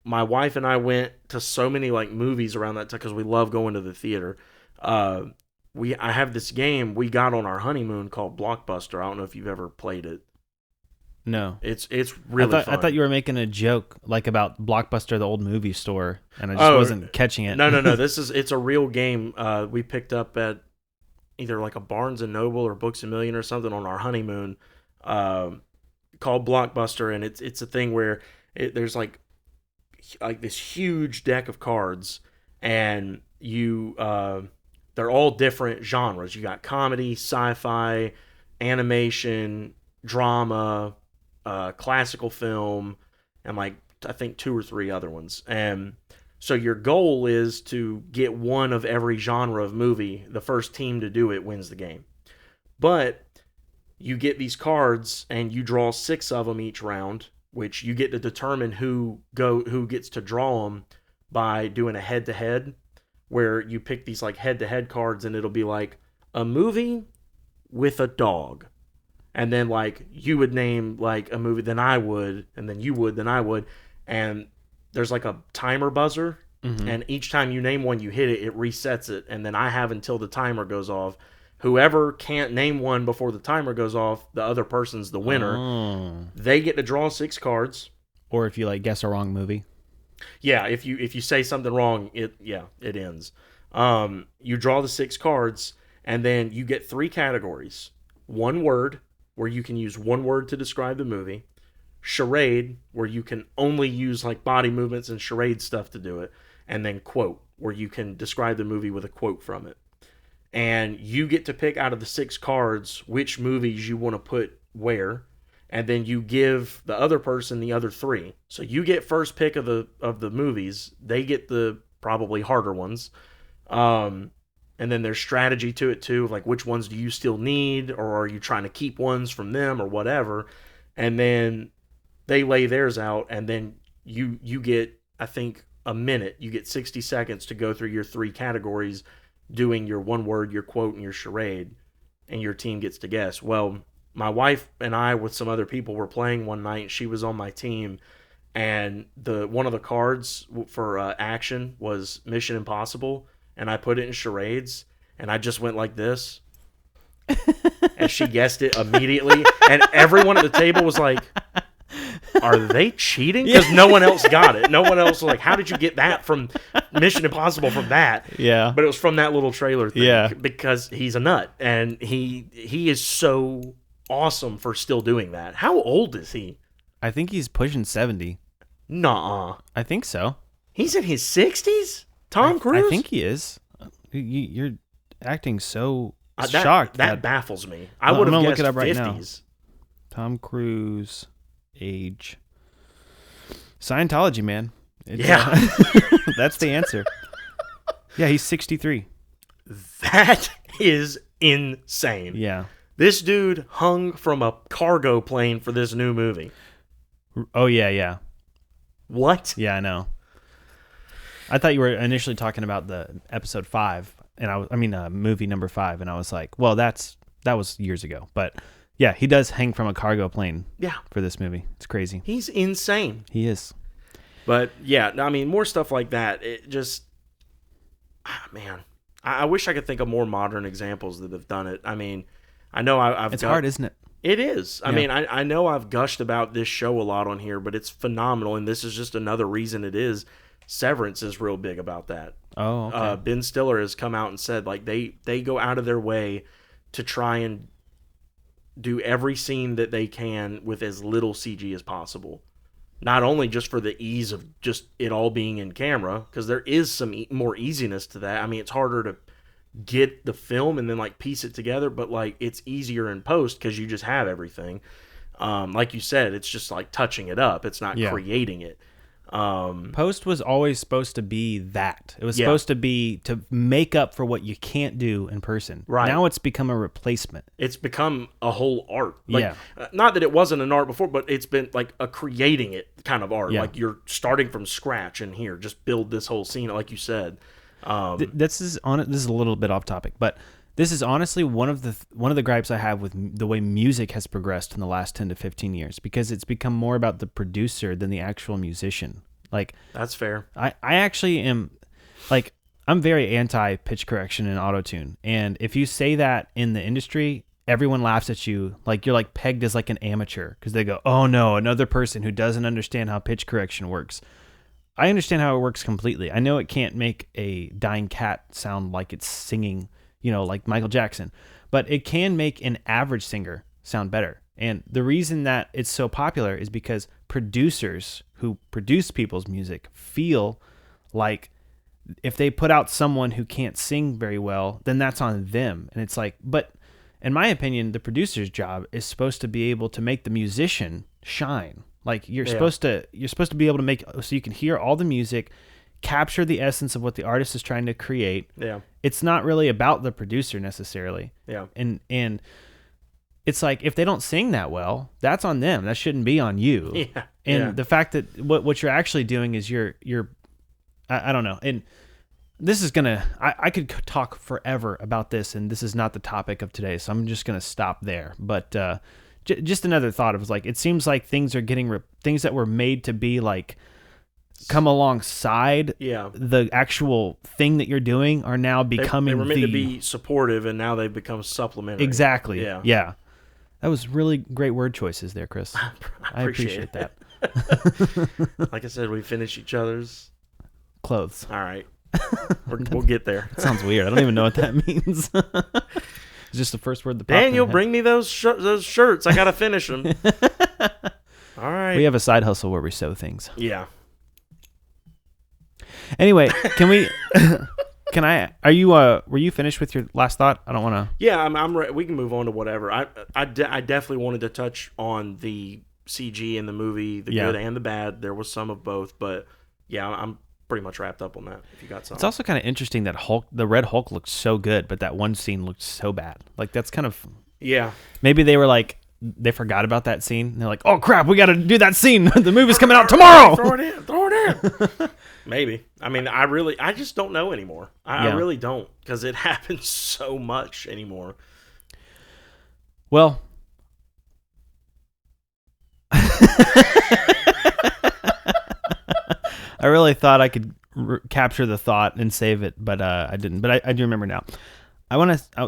my wife and I went to so many like movies around that time because we love going to the theater. I have this game we got on our honeymoon called Blockbuster. I don't know if you've ever played it. No. It's really fun. I thought you were making a joke like about Blockbuster, the old movie store, and I just wasn't catching it. No. It's a real game we picked up at either like a Barnes and Noble or Books A Million or something on our honeymoon, called Blockbuster, and it's a thing where there's like this huge deck of cards, and they're all different genres. You got comedy, sci-fi, animation, drama, classical film, and like I think 2 or 3 other ones. And so your goal is to get one of every genre of movie. The first team to do it wins the game. But you get these cards and you draw 6 of them each round, which you get to determine who gets to draw them by doing a head-to-head, where you pick these like head-to-head cards, and it'll be like a movie with a dog. And then like you would name like a movie, then I would, and then you would, then I would. And there's like a timer buzzer, and each time you name one, you hit it, it resets it, and then I have until the timer goes off. Whoever can't name one before the timer goes off, the other person's the winner. Oh. They get to draw 6 cards. Or if you like guess a wrong movie. Yeah, if you say something wrong, it ends. You draw the 6 cards, and then you get 3 categories. 1 word, where you can use 1 word to describe the movie. Charade, where you can only use like body movements and charade stuff to do it. And then quote, where you can describe the movie with a quote from it. And you get to pick out of the 6 cards which movies you want to put where, and then you give the other person the other 3. So you get first pick of the movies. They get the probably harder ones. And then there's strategy to it too, like which ones do you still need, or are you trying to keep ones from them or whatever. And then they lay theirs out, and then you get, I think, a minute. You get 60 seconds to go through your 3 categories, doing your 1 word, your quote, and your charade, and your team gets to guess. Well, my wife and I with some other people were playing one night, and she was on my team, and one of the cards for action was Mission Impossible, and I put it in charades, and I just went like this, and she guessed it immediately, and everyone at the table was like, are they cheating? Because no one else got it. No one else was like, how did you get that from Mission Impossible from that? Yeah. But it was from that little trailer thing. Yeah. Because he's a nut. And he is so awesome for still doing that. How old is he? I think he's pushing 70. Nuh-uh. I think so. He's in his 60s? Tom Cruise? I think he is. You're acting so that, shocked. That baffles me. I would have guessed look it up right 50s. now. Tom Cruise age. Scientology, man. Yeah. That's the answer. Yeah, he's 63. That is insane. Yeah. This dude hung from a cargo plane for this new movie. Oh, yeah. What? Yeah, I know. I thought you were initially talking about the episode 5, and movie number 5, and I was like, well, that was years ago. But yeah, he does hang from a cargo plane. Yeah. For this movie, it's crazy. He's insane. He is. But yeah, I mean, more stuff like that. It just, man, I wish I could think of more modern examples that have done it. I mean, I know It's hard, isn't it? It is. I Yeah. mean, I know I've gushed about this show a lot on here, but it's phenomenal, and this is just another reason it is. Severance is real big about that. Oh, okay. Ben Stiller has come out and said, like, they go out of their way to try and do every scene that they can with as little CG as possible. Not only just for the ease of just it all being in camera, because there is some more easiness to that. I mean, it's harder to get the film and then like piece it together, but like it's easier in post because you just have everything. Like you said, it's just like touching it up. It's not creating it. Post was always supposed to be that. It was supposed to be to make up for what you can't do in person. Right. Now it's become a replacement. It's become a whole art. Like, not that it wasn't an art before, but it's been like a creating it kind of art. Yeah. Like you're starting from scratch and here, just build this whole scene, like you said. This is a little bit off topic, but this is honestly one of the gripes I have with the way music has progressed in the last 10 to 15 years, because it's become more about the producer than the actual musician. Like, that's fair. I actually am, like, I'm very anti pitch correction and auto-tune. And if you say that in the industry, everyone laughs at you. Like, you're like pegged as like an amateur because they go, oh no, another person who doesn't understand how pitch correction works. I understand how it works completely. I know it can't make a dying cat sound like it's singing, like Michael Jackson, but it can make an average singer sound better. And the reason that it's so popular is because producers who produce people's music feel like if they put out someone who can't sing very well, then that's on them. And it's like, but in my opinion, the producer's job is supposed to be able to make the musician shine. Like you're supposed to be able to make so you can hear all the music, capture the essence of what the artist is trying to create. Yeah. It's not really about the producer necessarily. Yeah. And it's like if they don't sing that well, that's on them. That shouldn't be on you. Yeah. And the fact that what you're actually doing is you're I don't know. And this is I could talk forever about this, and this is not the topic of today, so I'm just gonna stop there. But just another thought. It was like, it seems like things are getting things that were made to be like come alongside the actual thing that you're doing are now becoming. They were meant to be supportive, and now they've become supplementary. Exactly. Yeah. That was really great word choices there, Chris. I appreciate that. Like I said, we finish each other's clothes. All right. We'll get there. That sounds weird. I don't even know what that means. It's just the first word that popped Daniel, bring me those shirts. I got to finish them. All right. We have a side hustle where we sew things. Yeah. Anyway, were you finished with your last thought? I don't want to. Yeah, I'm ready. We can move on to whatever. I definitely wanted to touch on the CG in the movie, the good and the bad. There was some of both, but yeah, I'm pretty much wrapped up on that. If you got something. It's also kind of interesting that the Red Hulk looked so good, but that one scene looked so bad. Like that's kind of Maybe they were like they forgot about that scene. And they're like, oh crap, we got to do that scene. The movie's coming out tomorrow. Throw it in. Maybe. I mean, I just don't know anymore. I really don't, because it happens so much anymore. Well. I really thought I could capture the thought and save it, but I didn't. But I do remember now.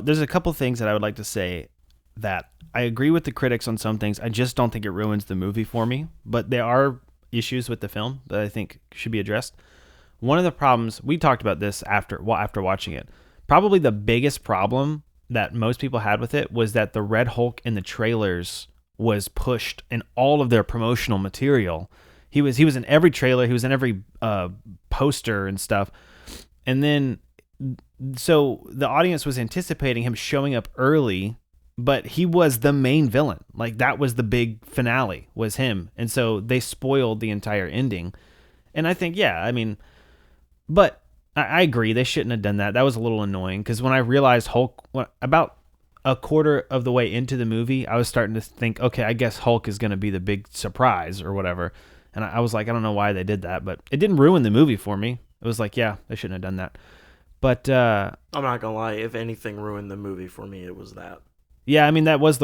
There's a couple things that I would like to say that I agree with the critics on some things. I just don't think it ruins the movie for me. But there are issues with the film that I think should be addressed. One of the problems, we talked about this after watching it. Probably the biggest problem that most people had with it was that the Red Hulk in the trailers was pushed in all of their promotional material. He was in every trailer, he was in every poster and stuff. And then so the audience was anticipating him showing up early, but he was the main villain. Like, that was the big finale, was him. And so they spoiled the entire ending. And I think, yeah, I mean, but I agree, they shouldn't have done that. That was a little annoying, because when I realized Hulk, about a quarter of the way into the movie, I was starting to think, okay, I guess Hulk is going to be the big surprise or whatever. And I was like, I don't know why they did that, but it didn't ruin the movie for me. It was like, yeah, they shouldn't have done that. But I'm not going to lie, if anything ruined the movie for me, it was that. Yeah, I mean, that was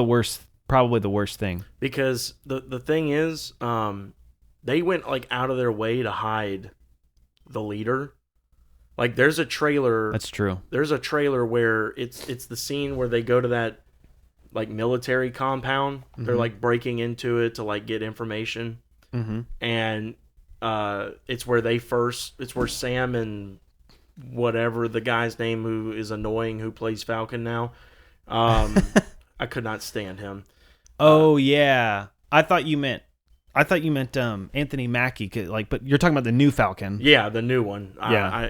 probably the worst thing. Because the thing is, they went like out of their way to hide the leader. Like, there's a trailer. That's true. There's a trailer where it's the scene where they go to that like military compound. Mm-hmm. They're like breaking into it to like get information. Mm-hmm. And it's where Sam and whatever the guy's name who is annoying who plays Falcon now. I could not stand him. Oh yeah, I thought you meant Anthony Mackie. But you're talking about the new Falcon. Yeah, the new one. Yeah,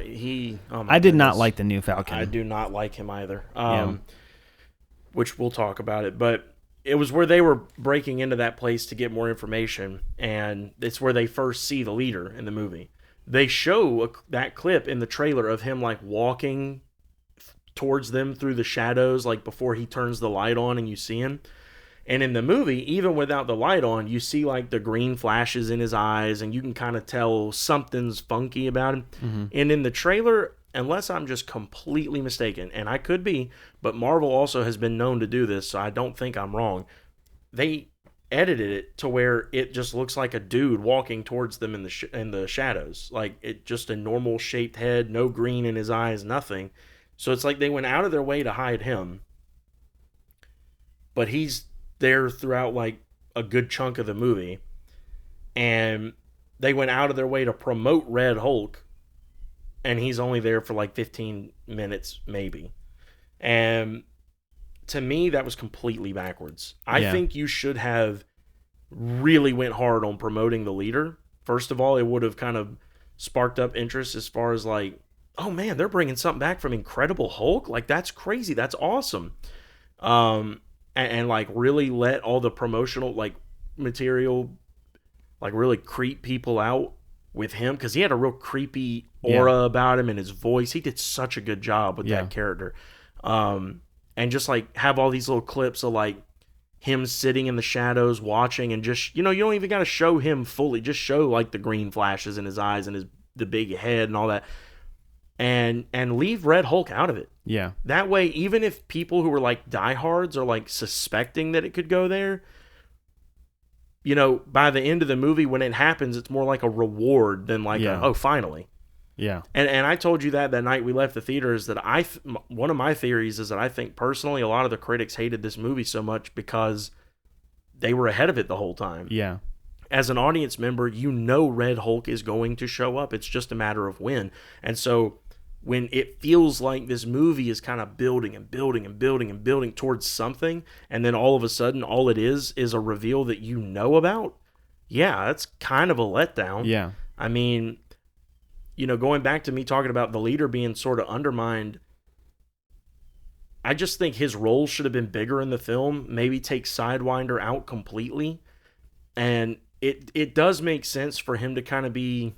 I did not like the new Falcon. I do not like him either. Which we'll talk about it, but it was where they were breaking into that place to get more information, and it's where they first see the leader in the movie. They show that clip in the trailer of him like walking towards them through the shadows, like before he turns the light on and you see him. And in the movie, even without the light on, you see like the green flashes in his eyes, and you can kind of tell something's funky about him. Mm-hmm. And in the trailer, unless I'm just completely mistaken, and I could be, but Marvel also has been known to do this, so I don't think I'm wrong. They edited it to where it just looks like a dude walking towards them in the shadows, like it just a normal shaped head, no green in his eyes, nothing. So it's like they went out of their way to hide him, but he's there throughout like a good chunk of the movie, and they went out of their way to promote Red Hulk, and he's only there for like 15 minutes maybe. And to me, that was completely backwards. I think you should have really went hard on promoting the leader. First of all, it would have kind of sparked up interest as far as like, oh man, they're bringing something back from Incredible Hulk. Like, that's crazy. That's awesome. And like really let all the promotional like material like really creep people out with him, because he had a real creepy aura about him and his voice. He did such a good job with that character. And just like have all these little clips of like him sitting in the shadows watching, and just, you don't even got to show him fully. Just show like the green flashes in his eyes and the big head and all that. And leave Red Hulk out of it. Yeah. That way, even if people who were like diehards are like suspecting that it could go there, by the end of the movie when it happens, it's more like a reward than like finally. Yeah. And I told you that night we left the theater, is that one of my theories is that I think personally a lot of the critics hated this movie so much because they were ahead of it the whole time. Yeah. As an audience member, Red Hulk is going to show up. It's just a matter of when. And so when it feels like this movie is kind of building and building and building and building towards something, and then all of a sudden all it is a reveal that you know about, that's kind of a letdown. Yeah. I mean, going back to me talking about the leader being sort of undermined, I just think his role should have been bigger in the film. Maybe take Sidewinder out completely. And it does make sense for him to kind of be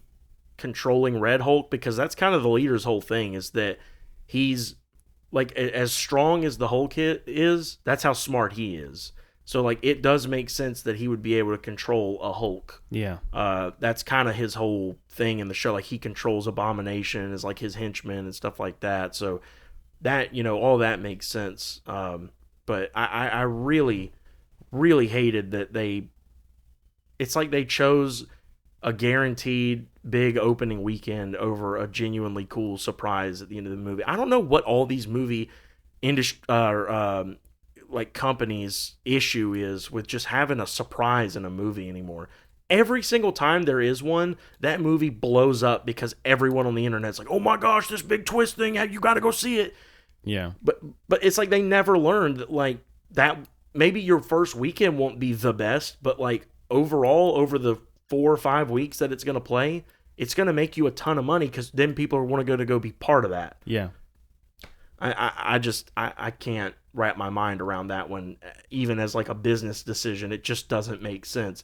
controlling Red Hulk, because that's kind of the leader's whole thing, is that he's like, as strong as the Hulk is, that's how smart he is. So like it does make sense that he would be able to control a Hulk. Yeah. That's kind of his whole thing in the show. Like he controls Abomination as like his henchman and stuff like that. So that, all that makes sense. But I really, really hated that it's like they chose a guaranteed big opening weekend over a genuinely cool surprise at the end of the movie. I don't know what all these movie industry like companies' issue is with just having a surprise in a movie anymore. Every single time there is one, that movie blows up because everyone on the internet's like, "Oh my gosh, this big twist thing! You got to go see it." Yeah. But it's like they never learned that, like, that maybe your first weekend won't be the best, but like overall over the 4 or 5 weeks that it's going to play, it's going to make you a ton of money because then people want to go be part of that. Yeah. I can't wrap my mind around that one, even as like a business decision. It just doesn't make sense.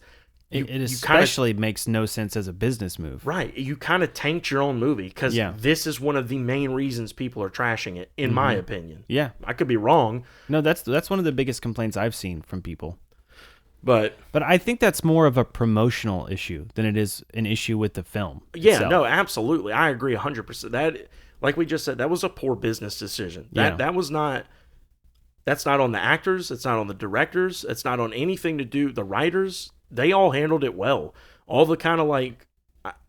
It especially makes no sense as a business move. Right. You kind of tanked your own movie because this is one of the main reasons people are trashing it, in my opinion. Yeah. I could be wrong. No, that's one of the biggest complaints I've seen from people. But I think that's more of a promotional issue than it is an issue with the film. Yeah, itself. no, absolutely. I agree 100%. That, like we just said, that was a poor business decision. That's not on the actors. It's not on the directors. It's not on anything to do the writers. They all handled it well. All the kind of like,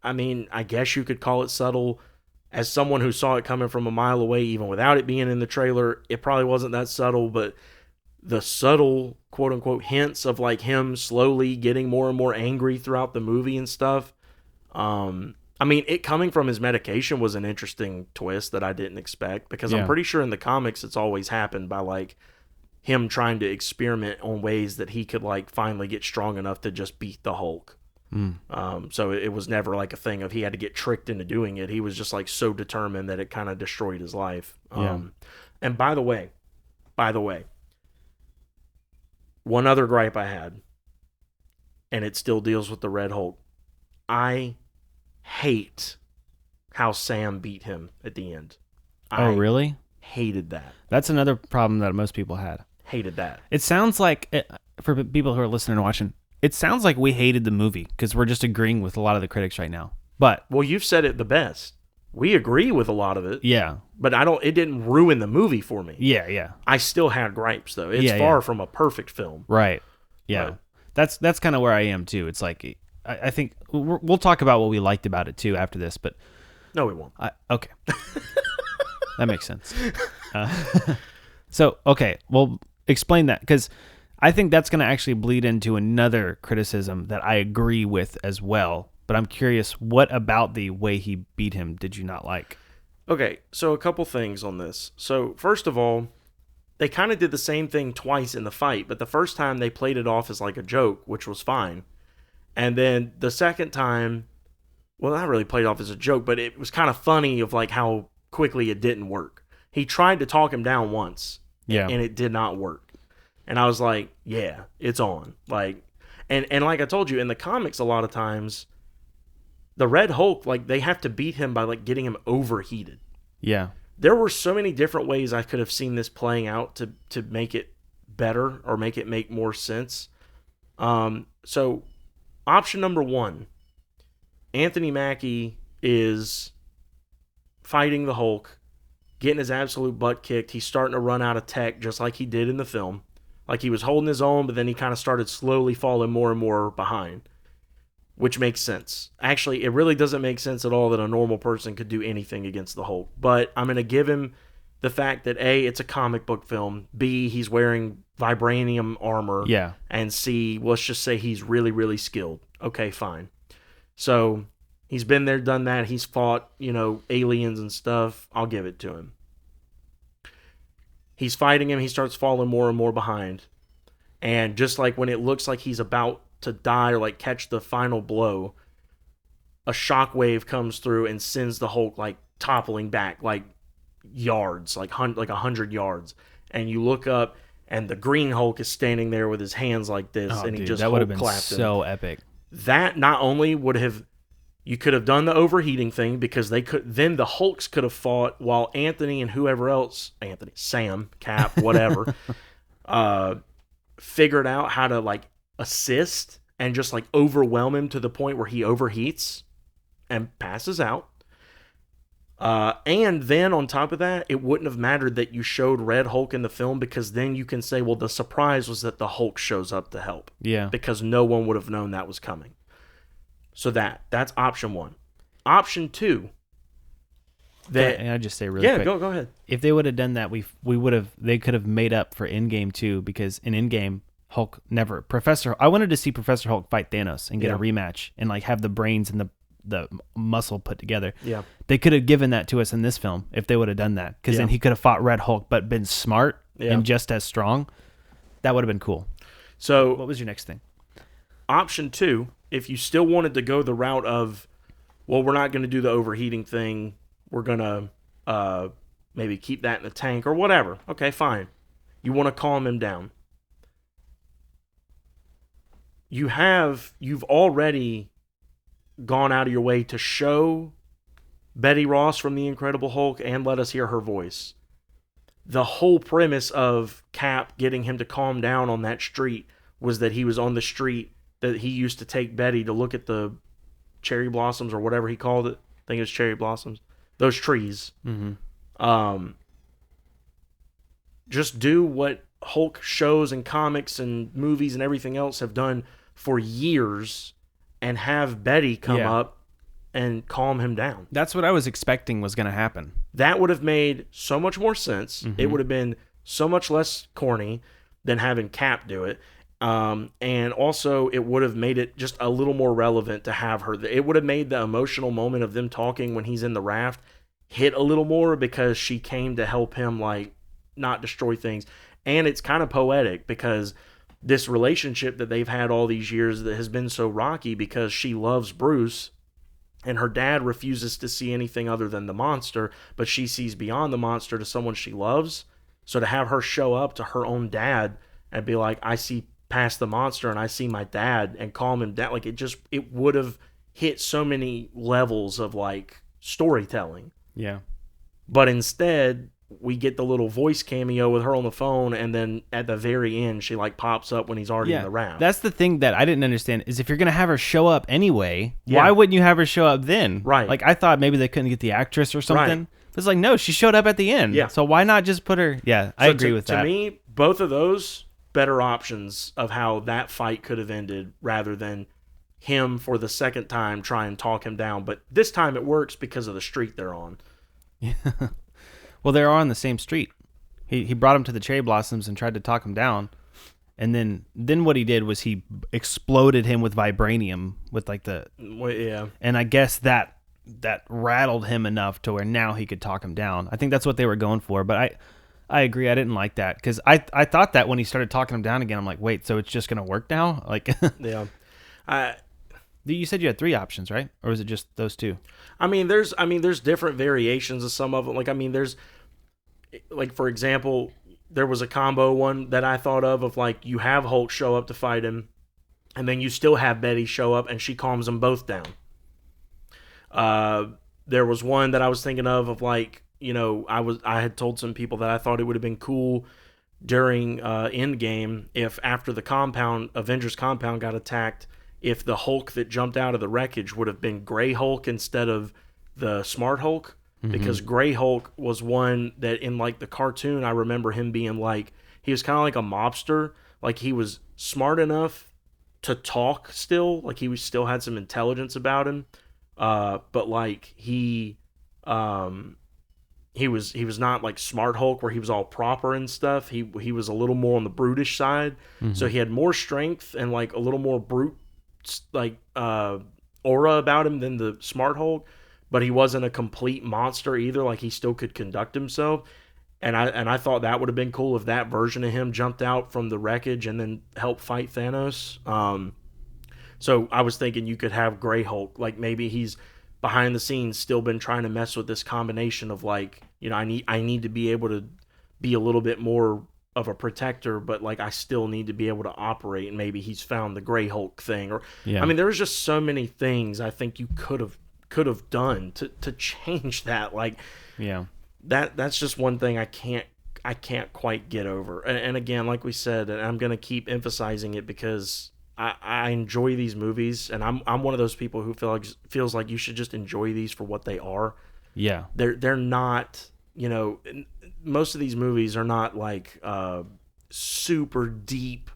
I mean, I guess you could call it subtle. As someone who saw it coming from a mile away, even without it being in the trailer, it probably wasn't that subtle, but the subtle, quote unquote, hints of like him slowly getting more and more angry throughout the movie and stuff. I mean, it coming from his medication was an interesting twist that I didn't expect because I'm pretty sure in the comics it's always happened by like him trying to experiment on ways that he could like finally get strong enough to just beat the Hulk. So it was never like a thing of he had to get tricked into doing it. He was just like so determined that it kind of destroyed his life. And by the way, one other gripe I had, and it still deals with the Red Hulk. I hate how Sam beat him at the end. Oh, really? Hated that. That's another problem that most people had. Hated that. It sounds like, for people who are listening and watching, it sounds like we hated the movie because we're just agreeing with a lot of the critics right now. But well, you've said it the best. We agree with a lot of it. Yeah. But it didn't ruin the movie for me. Yeah. I still had gripes though. It's far from a perfect film. Right. Yeah. But that's kind of where I am too. It's like I think we'll talk about what we liked about it too after this, but no, we won't. Okay. That makes sense. So, okay, well, explain that, because I think that's going to actually bleed into another criticism that I agree with as well. But I'm curious, what about the way he beat him did you not like? Okay, so a couple things on this. So, first of all, they kind of did the same thing twice in the fight, but the first time they played it off as like a joke, which was fine. And then the second time, well, not really played off as a joke, but it was kind of funny of like how quickly it didn't work. He tried to talk him down once, and it did not work. And I was like, yeah, it's on. Like, and like I told you, in the comics, a lot of times, the Red Hulk, like, they have to beat him by like getting him overheated. Yeah. There were so many different ways I could have seen this playing out to make it better or make it make more sense. So option number one, Anthony Mackie is fighting the Hulk, getting his absolute butt kicked. He's starting to run out of tech just like he did in the film. Like he was holding his own, but then he kind of started slowly falling more and more behind, which makes sense. Actually, it really doesn't make sense at all that a normal person could do anything against the Hulk. But I'm going to give him the fact that A, it's a comic book film. B, he's wearing vibranium armor. Yeah. And C, let's just say he's really, really skilled. Okay, fine. So he's been there, done that. He's fought, aliens and stuff. I'll give it to him. He's fighting him. He starts falling more and more behind. And just like when it looks like he's about to die or like catch the final blow, a shockwave comes through and sends the Hulk like toppling back like yards, like 100 yards. And you look up and the Green Hulk is standing there with his hands like this, and he just that would have been clapped so him. Epic. That not only would have, you could have done the overheating thing because then the Hulks could have fought while Anthony and whoever else, Sam, Cap, whatever, figured out how to like assist and just like overwhelm him to the point where he overheats and passes out. And then on top of that, it wouldn't have mattered that you showed Red Hulk in the film because then you can say, well, the surprise was that the Hulk shows up to help. Yeah. Because no one would have known that was coming. So that's option one. Option two, Can I just say really quick? Go ahead. If they would have done that, they could have made up for Endgame too, because in Endgame, Hulk never I wanted to see Professor Hulk fight Thanos and get a rematch and like have the brains and the muscle put together. Yeah. They could have given that to us in this film if they would have done that, because then he could have fought Red Hulk but been smart and just as strong. That would have been cool. So what was your next thing? Option 2, if you still wanted to go the route of, well, we're not going to do the overheating thing, we're going to maybe keep that in the tank or whatever. Okay, fine. You want to calm him down. You've already gone out of your way to show Betty Ross from The Incredible Hulk and let us hear her voice. The whole premise of Cap getting him to calm down on that street was that he was on the street that he used to take Betty to look at the cherry blossoms or whatever he called it. I think it was cherry blossoms. Those trees. Mm-hmm. Just do what Hulk shows and comics and movies and everything else have done for years and have Betty come up and calm him down. That's what I was expecting was going to happen. That would have made so much more sense. Mm-hmm. It would have been so much less corny than having Cap do it. And also, it would have made it just a little more relevant to have her. It would have made the emotional moment of them talking when he's in the raft hit a little more because she came to help him, like, not destroy things. And it's kind of poetic because this relationship that they've had all these years that has been so rocky because she loves Bruce and her dad refuses to see anything other than the monster, but she sees beyond the monster to someone she loves. So to have her show up to her own dad and be like, I see past the monster and I see my dad, and calm him down, like it would have hit so many levels of like storytelling. Yeah. But instead, we get the little voice cameo with her on the phone, and then at the very end, she like pops up when he's already in the raft. That's the thing that I didn't understand, is if you're going to have her show up anyway, why wouldn't you have her show up then? Right. Like, I thought maybe they couldn't get the actress or something. Right. But it's like, no, she showed up at the end. Yeah. So why not just put her... Yeah, I agree with that. To me, both of those better options of how that fight could have ended rather than him for the second time try and talk him down. But this time it works because of the street they're on. Yeah. Well, they're on the same street. He brought him to the cherry blossoms and tried to talk him down. And then what he did was he exploded him with vibranium with like the... Well, yeah. And I guess that rattled him enough to where now he could talk him down. I think that's what they were going for. But I agree. I didn't like that because I thought that when he started talking him down again, I'm like, wait, so it's just going to work now? Like, yeah. You said you had 3 options, right? Or was it just those 2? There's different variations of some of them. There's, like, for example, there was a combo one that I thought of like, you have Hulk show up to fight him, and then you still have Betty show up and she calms them both down. There was one that I was thinking of like, I had told some people that I thought it would have been cool during Endgame if after the Avengers compound got attacked, if the Hulk that jumped out of the wreckage would have been Gray Hulk instead of the Smart Hulk. Because Gray Hulk was one that in like the cartoon, I remember him being like, he was kind of like a mobster. Like he was smart enough to talk still. Like still had some intelligence about him. But like he was not like Smart Hulk where he was all proper and stuff. He was a little more on the brutish side. Mm-hmm. So he had more strength and like a little more brute like aura about him than the Smart Hulk. But he wasn't a complete monster either. Like he still could conduct himself, and I thought that would have been cool if that version of him jumped out from the wreckage and then helped fight Thanos. So I was thinking you could have Gray Hulk, like maybe he's behind the scenes still been trying to mess with this combination of like, I need to be able to be a little bit more of a protector, but like I still need to be able to operate. And maybe he's found the Gray Hulk thing, or there was just so many things I think you could have done to change that. Like, that's just one thing I can't quite get over. And again, like we said, and I'm gonna keep emphasizing it because I enjoy these movies, and I'm one of those people who feels like you should just enjoy these for what they are. Yeah, they're not. Most of these movies are not like super deep,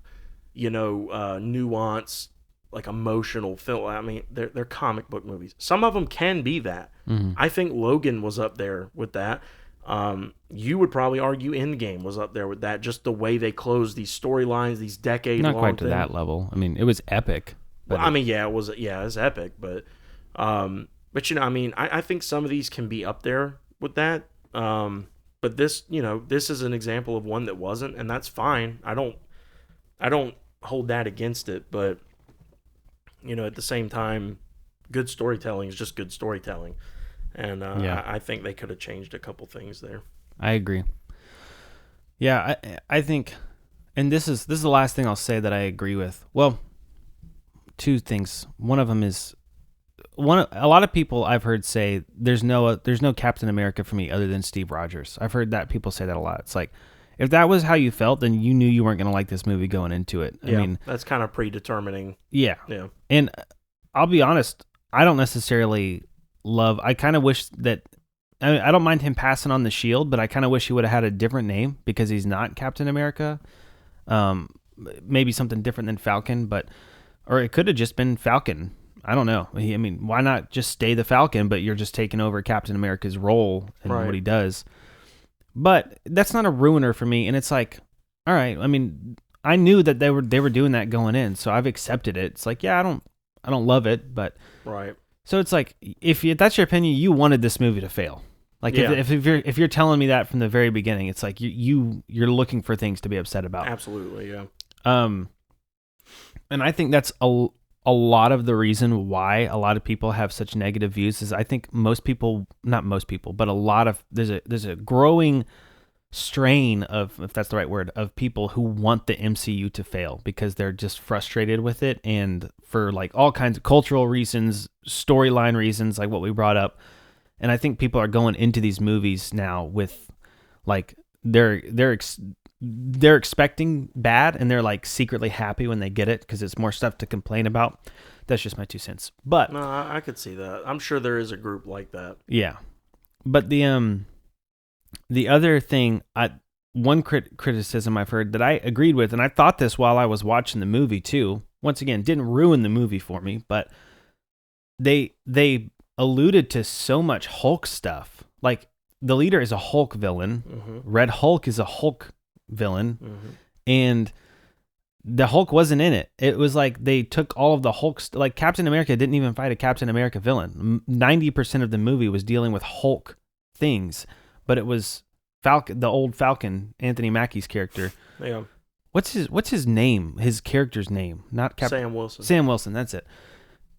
nuanced like emotional film. I mean, they're comic book movies. Some of them can be that. I think Logan was up there with that. You would probably argue Endgame was up there with that. Just the way they closed these storylines, these decade-long Not quite to things. that level. I mean, it was epic. Well, I mean, yeah, it was epic, but you know, I mean, I think some of these can be up there with that. But this, you know, this is an example of one that wasn't, and that's fine. I don't hold that against it, but you know, at the same time, good storytelling is just good storytelling, and I think they could have changed a couple things there. I agree. Yeah, I think, and this is the last thing I'll say that I agree with. Well, two things. One of them is a lot of people I've heard say there's no Captain America for me other than Steve Rogers. I've heard that people say that a lot. It's like, if that was how you felt, then you knew you weren't going to like this movie going into it. I mean, that's kind of predetermining. Yeah. Yeah. And I'll be honest, I don't necessarily I kind of wish that, I don't mind him passing on the shield, but I kind of wish he would have had a different name because he's not Captain America. Maybe something different than Falcon, or it could have just been Falcon. I don't know. I mean, why not just stay the Falcon, but you're just taking over Captain America's role and what he does. But that's not a ruiner for me. And it's like, all right. I mean, I knew that they were doing that going in, so I've accepted it. It's like, yeah, I don't love it, but right. So it's like, if that's your opinion, you wanted this movie to fail. Like if you're telling me that from the very beginning, it's like you're looking for things to be upset about. Absolutely, yeah. And I think that's a lot of the reason why a lot of people have such negative views is I think not most people, but a lot of there's a growing strain of, if that's the right word, of people who want the MCU to fail because they're just frustrated with it, and for like all kinds of cultural reasons, storyline reasons, like what we brought up. And I think people are going into these movies now with like they're expecting bad, and they're like secretly happy when they get it because it's more stuff to complain about. That's just my 2 cents. But no, I could see that. I'm sure there is a group like that. Yeah, but the other thing, one criticism I've heard that I agreed with, and I thought this while I was watching the movie too. Once again, didn't ruin the movie for me, but they alluded to so much Hulk stuff. Like the leader is a Hulk villain, Red Hulk is a Hulk villain, and the Hulk wasn't in it. It was like they took all of the Hulk, like Captain America didn't even fight a Captain America villain. 90% of the movie was dealing with Hulk things, but it was Falcon, the old Falcon, Anthony Mackie's character. Yeah. What's his name? His character's name? Not Captain. Sam Wilson. Sam Wilson, that's it.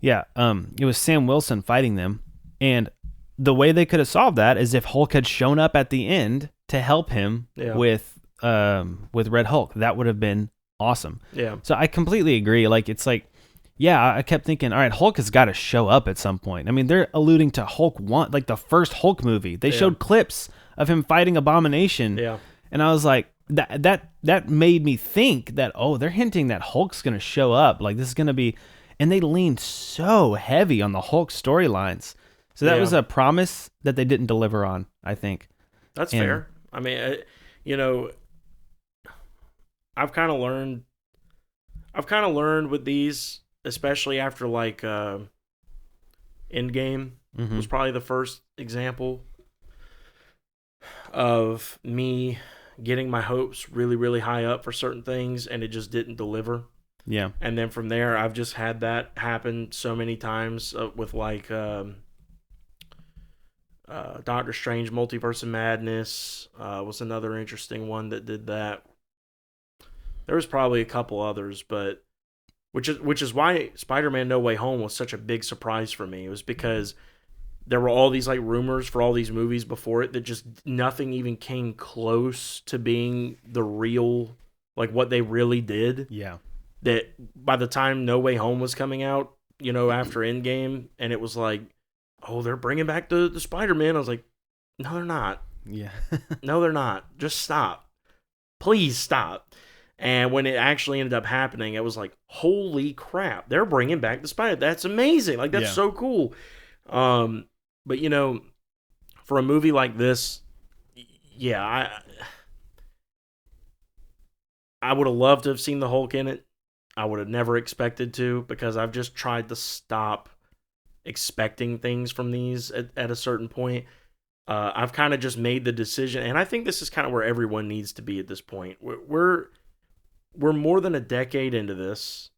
Yeah, it was Sam Wilson fighting them, and the way they could have solved that is if Hulk had shown up at the end to help him with Red Hulk. That would have been awesome. Yeah. So I completely agree. Like it's like, yeah, I kept thinking, all right, Hulk has got to show up at some point. I mean, they're alluding to Hulk 1, like the first Hulk movie. They showed clips of him fighting Abomination. Yeah. And I was like, that made me think that, oh, they're hinting that Hulk's going to show up. Like this is going to be, and they leaned so heavy on the Hulk storylines. So that was a promise that they didn't deliver on, I think. That's fair. I mean, you know, I've kind of learned with these, especially after like Endgame was probably the first example of me getting my hopes really, really high up for certain things, and it just didn't deliver. Yeah. And then from there, I've just had that happen so many times with like Doctor Strange Multiverse of Madness was another interesting one that did that. There was probably a couple others, but which is why Spider-Man No Way Home was such a big surprise for me. It was because there were all these like rumors for all these movies before it that just nothing even came close to being the real, like what they really did. Yeah. That by the time No Way Home was coming out, you know, after Endgame, and it was like, oh, they're bringing back the Spider-Man. I was like, no, they're not. Yeah. No, they're not. Just stop. Please stop. And when it actually ended up happening, it was like, holy crap, they're bringing back the Spider. That's amazing. Like, that's so cool. But, you know, for a movie like this, yeah, I would have loved to have seen the Hulk in it. I would have never expected to, because I've just tried to stop expecting things from these at a certain point. I've kind of just made the decision, and I think this is kind of where everyone needs to be at this point. We're more than a decade into this.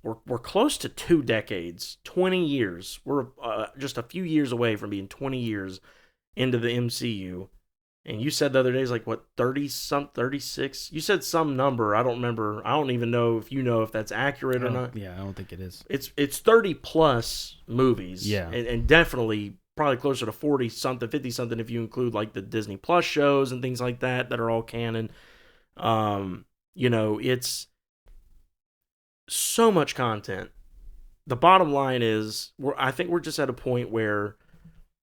We're close to 2 decades, 20 years. We're just a few years away from being 20 years into the MCU. And you said the other day is like, what, 36? You said some number. I don't remember. I don't even know if that's accurate or not. Yeah, I don't think it is. It's 30 plus movies. Yeah. And definitely probably closer to 40 something, 50 something if you include like the Disney Plus shows and things like that are all canon. It's so much content. The bottom line is, I think we're just at a point where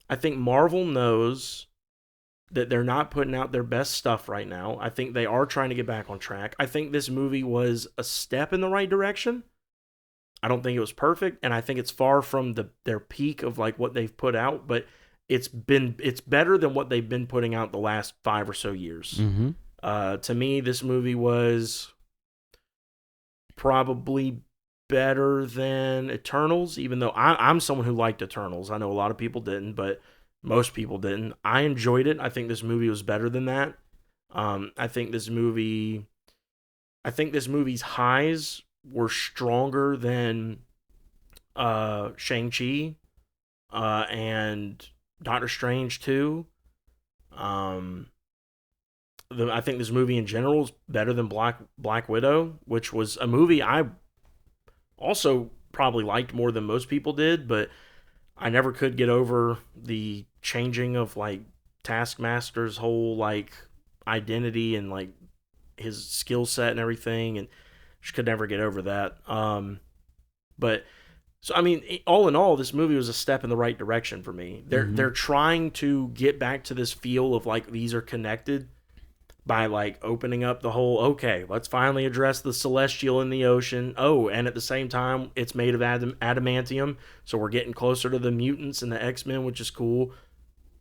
I think Marvel knows that they're not putting out their best stuff right now. I think they are trying to get back on track. I think this movie was a step in the right direction. I don't think it was perfect, and I think it's far from their peak of like what they've put out, but it's better than what they've been putting out the last 5 or so years. Mm-hmm. To me, this movie was probably better than Eternals, even though I'm someone who liked Eternals. I know a lot of people didn't, but most people didn't. I enjoyed it. I think this movie was better than that. I think this movie's highs were stronger than Shang-Chi and Doctor Strange 2. I think this movie in general is better than Black Widow, which was a movie I also probably liked more than most people did, but I never could get over the changing of like Taskmaster's whole like identity and like his skill set and everything, and just could never get over that. But so I mean, all in all, this movie was a step in the right direction for me. They're trying to get back to this feel of like these are connected by like opening up the whole, okay, let's finally address the celestial in the ocean. Oh, and at the same time, it's made of adamantium, so we're getting closer to the mutants and the X-Men, which is cool.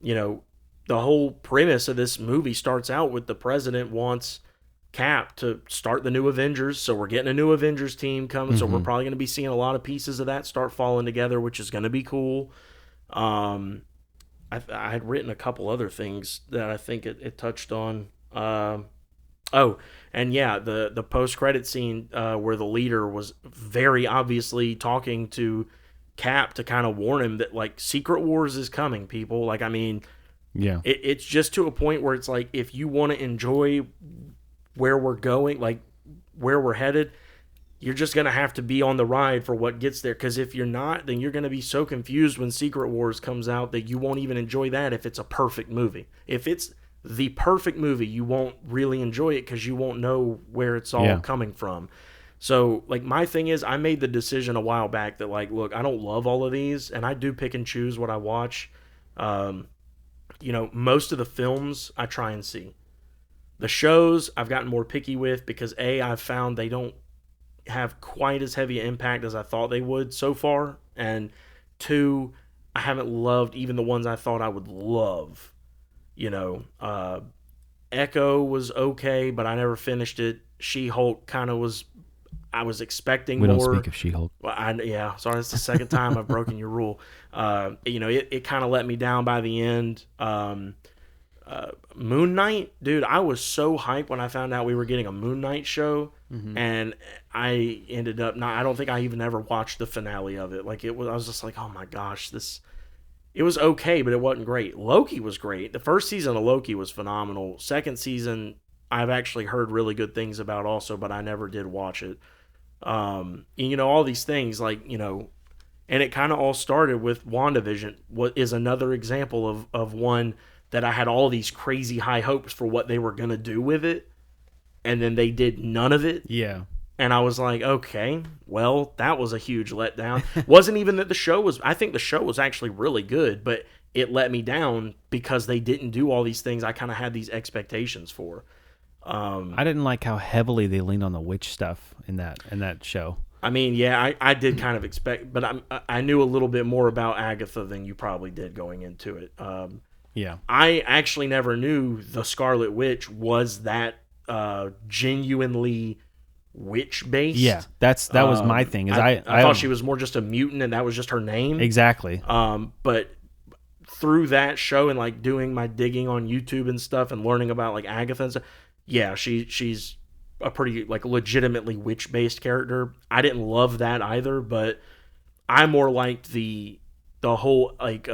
The whole premise of this movie starts out with the president wants Cap to start the new Avengers, so we're getting a new Avengers team coming, so we're probably going to be seeing a lot of pieces of that start falling together, which is going to be cool. I had written a couple other things that I think it touched on. The post-credit scene where the leader was very obviously talking to Cap to kind of warn him that like Secret Wars is coming, people. Like, I mean, yeah, it's just to a point where it's like, if you want to enjoy where we're going, like where we're headed, you're just going to have to be on the ride for what gets there. Because if you're not, then you're going to be so confused when Secret Wars comes out that you won't even enjoy that if it's a perfect movie. If it's the perfect movie, you won't really enjoy it because you won't know where it's all coming from. So, like, my thing is, I made the decision a while back that, like, look, I don't love all of these, and I do pick and choose what I watch. Most of the films I try and see. The shows I've gotten more picky with because, A, I've found they don't have quite as heavy an impact as I thought they would so far, and 2, I haven't loved even the ones I thought I would love. Echo was okay, but I never finished it. She-Hulk kind of was, I was expecting more. We don't speak of She-Hulk. Well, sorry, that's the second time I've broken your rule. It kind of let me down by the end. Moon Knight, dude, I was so hyped when I found out we were getting a Moon Knight show, and I ended up I don't think I even ever watched the finale of it. Like, I was just like, oh my gosh, it was okay, but it wasn't great. Loki was great. The first season of Loki was phenomenal. Second season, I've actually heard really good things about also, but I never did watch it. All these things, and it kind of all started with WandaVision, what is another example of one that I had all these crazy high hopes for what they were going to do with it, and then they did none of it. Yeah. And I was like, okay, well, that was a huge letdown. Wasn't even that I think the show was actually really good, but it let me down because they didn't do all these things I kind of had these expectations for. I didn't like how heavily they leaned on the witch stuff in that show. I mean, yeah, I did kind of expect, but I knew a little bit more about Agatha than you probably did going into it. Yeah. I actually never knew the Scarlet Witch was that genuinely witch based. Yeah, that was my thing. Is I thought she was more just a mutant, and that was just her name. Exactly. But through that show and like doing my digging on YouTube and stuff and learning about like Agatha and stuff, yeah, she's a pretty like legitimately witch based character. I didn't love that either, but I more liked the whole like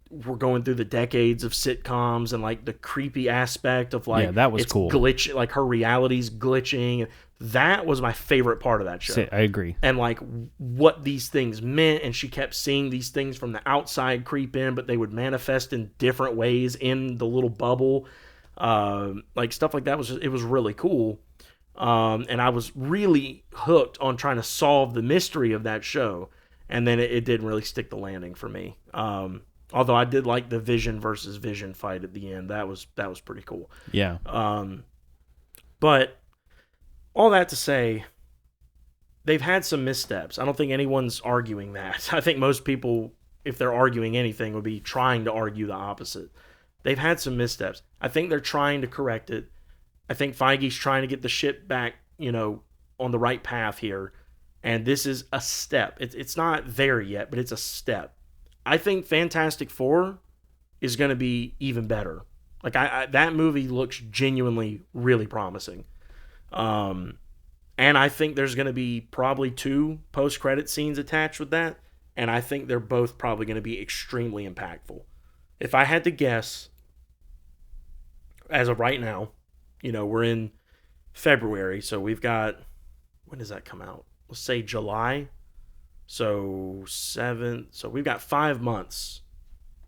we're going through the decades of sitcoms and like the creepy aspect of like that was it's cool. Glitch, like her reality's glitching. That was my favorite part of that show. I agree. And like what these things meant, and she kept seeing these things from the outside creep in, but they would manifest in different ways in the little bubble. Like stuff like that it was really cool. And I was really hooked on trying to solve the mystery of that show. And then it didn't really stick the landing for me. Although I did like the Vision versus Vision fight at the end. That was pretty cool. Yeah. But all that to say, they've had some missteps. I don't think anyone's arguing that. I think most people, if they're arguing anything, would be trying to argue the opposite. They've had some missteps. I think they're trying to correct it. I think Feige's trying to get the ship back, on the right path here. And this is a step. It's not there yet, but it's a step. I think Fantastic Four is going to be even better. Like that movie looks genuinely really promising. And I think there's going to be probably 2 post-credit scenes attached with that. And I think they're both probably going to be extremely impactful. If I had to guess, as of right now, we're in February, so we've got, when does that come out? Let's say July. So we've got 5 months.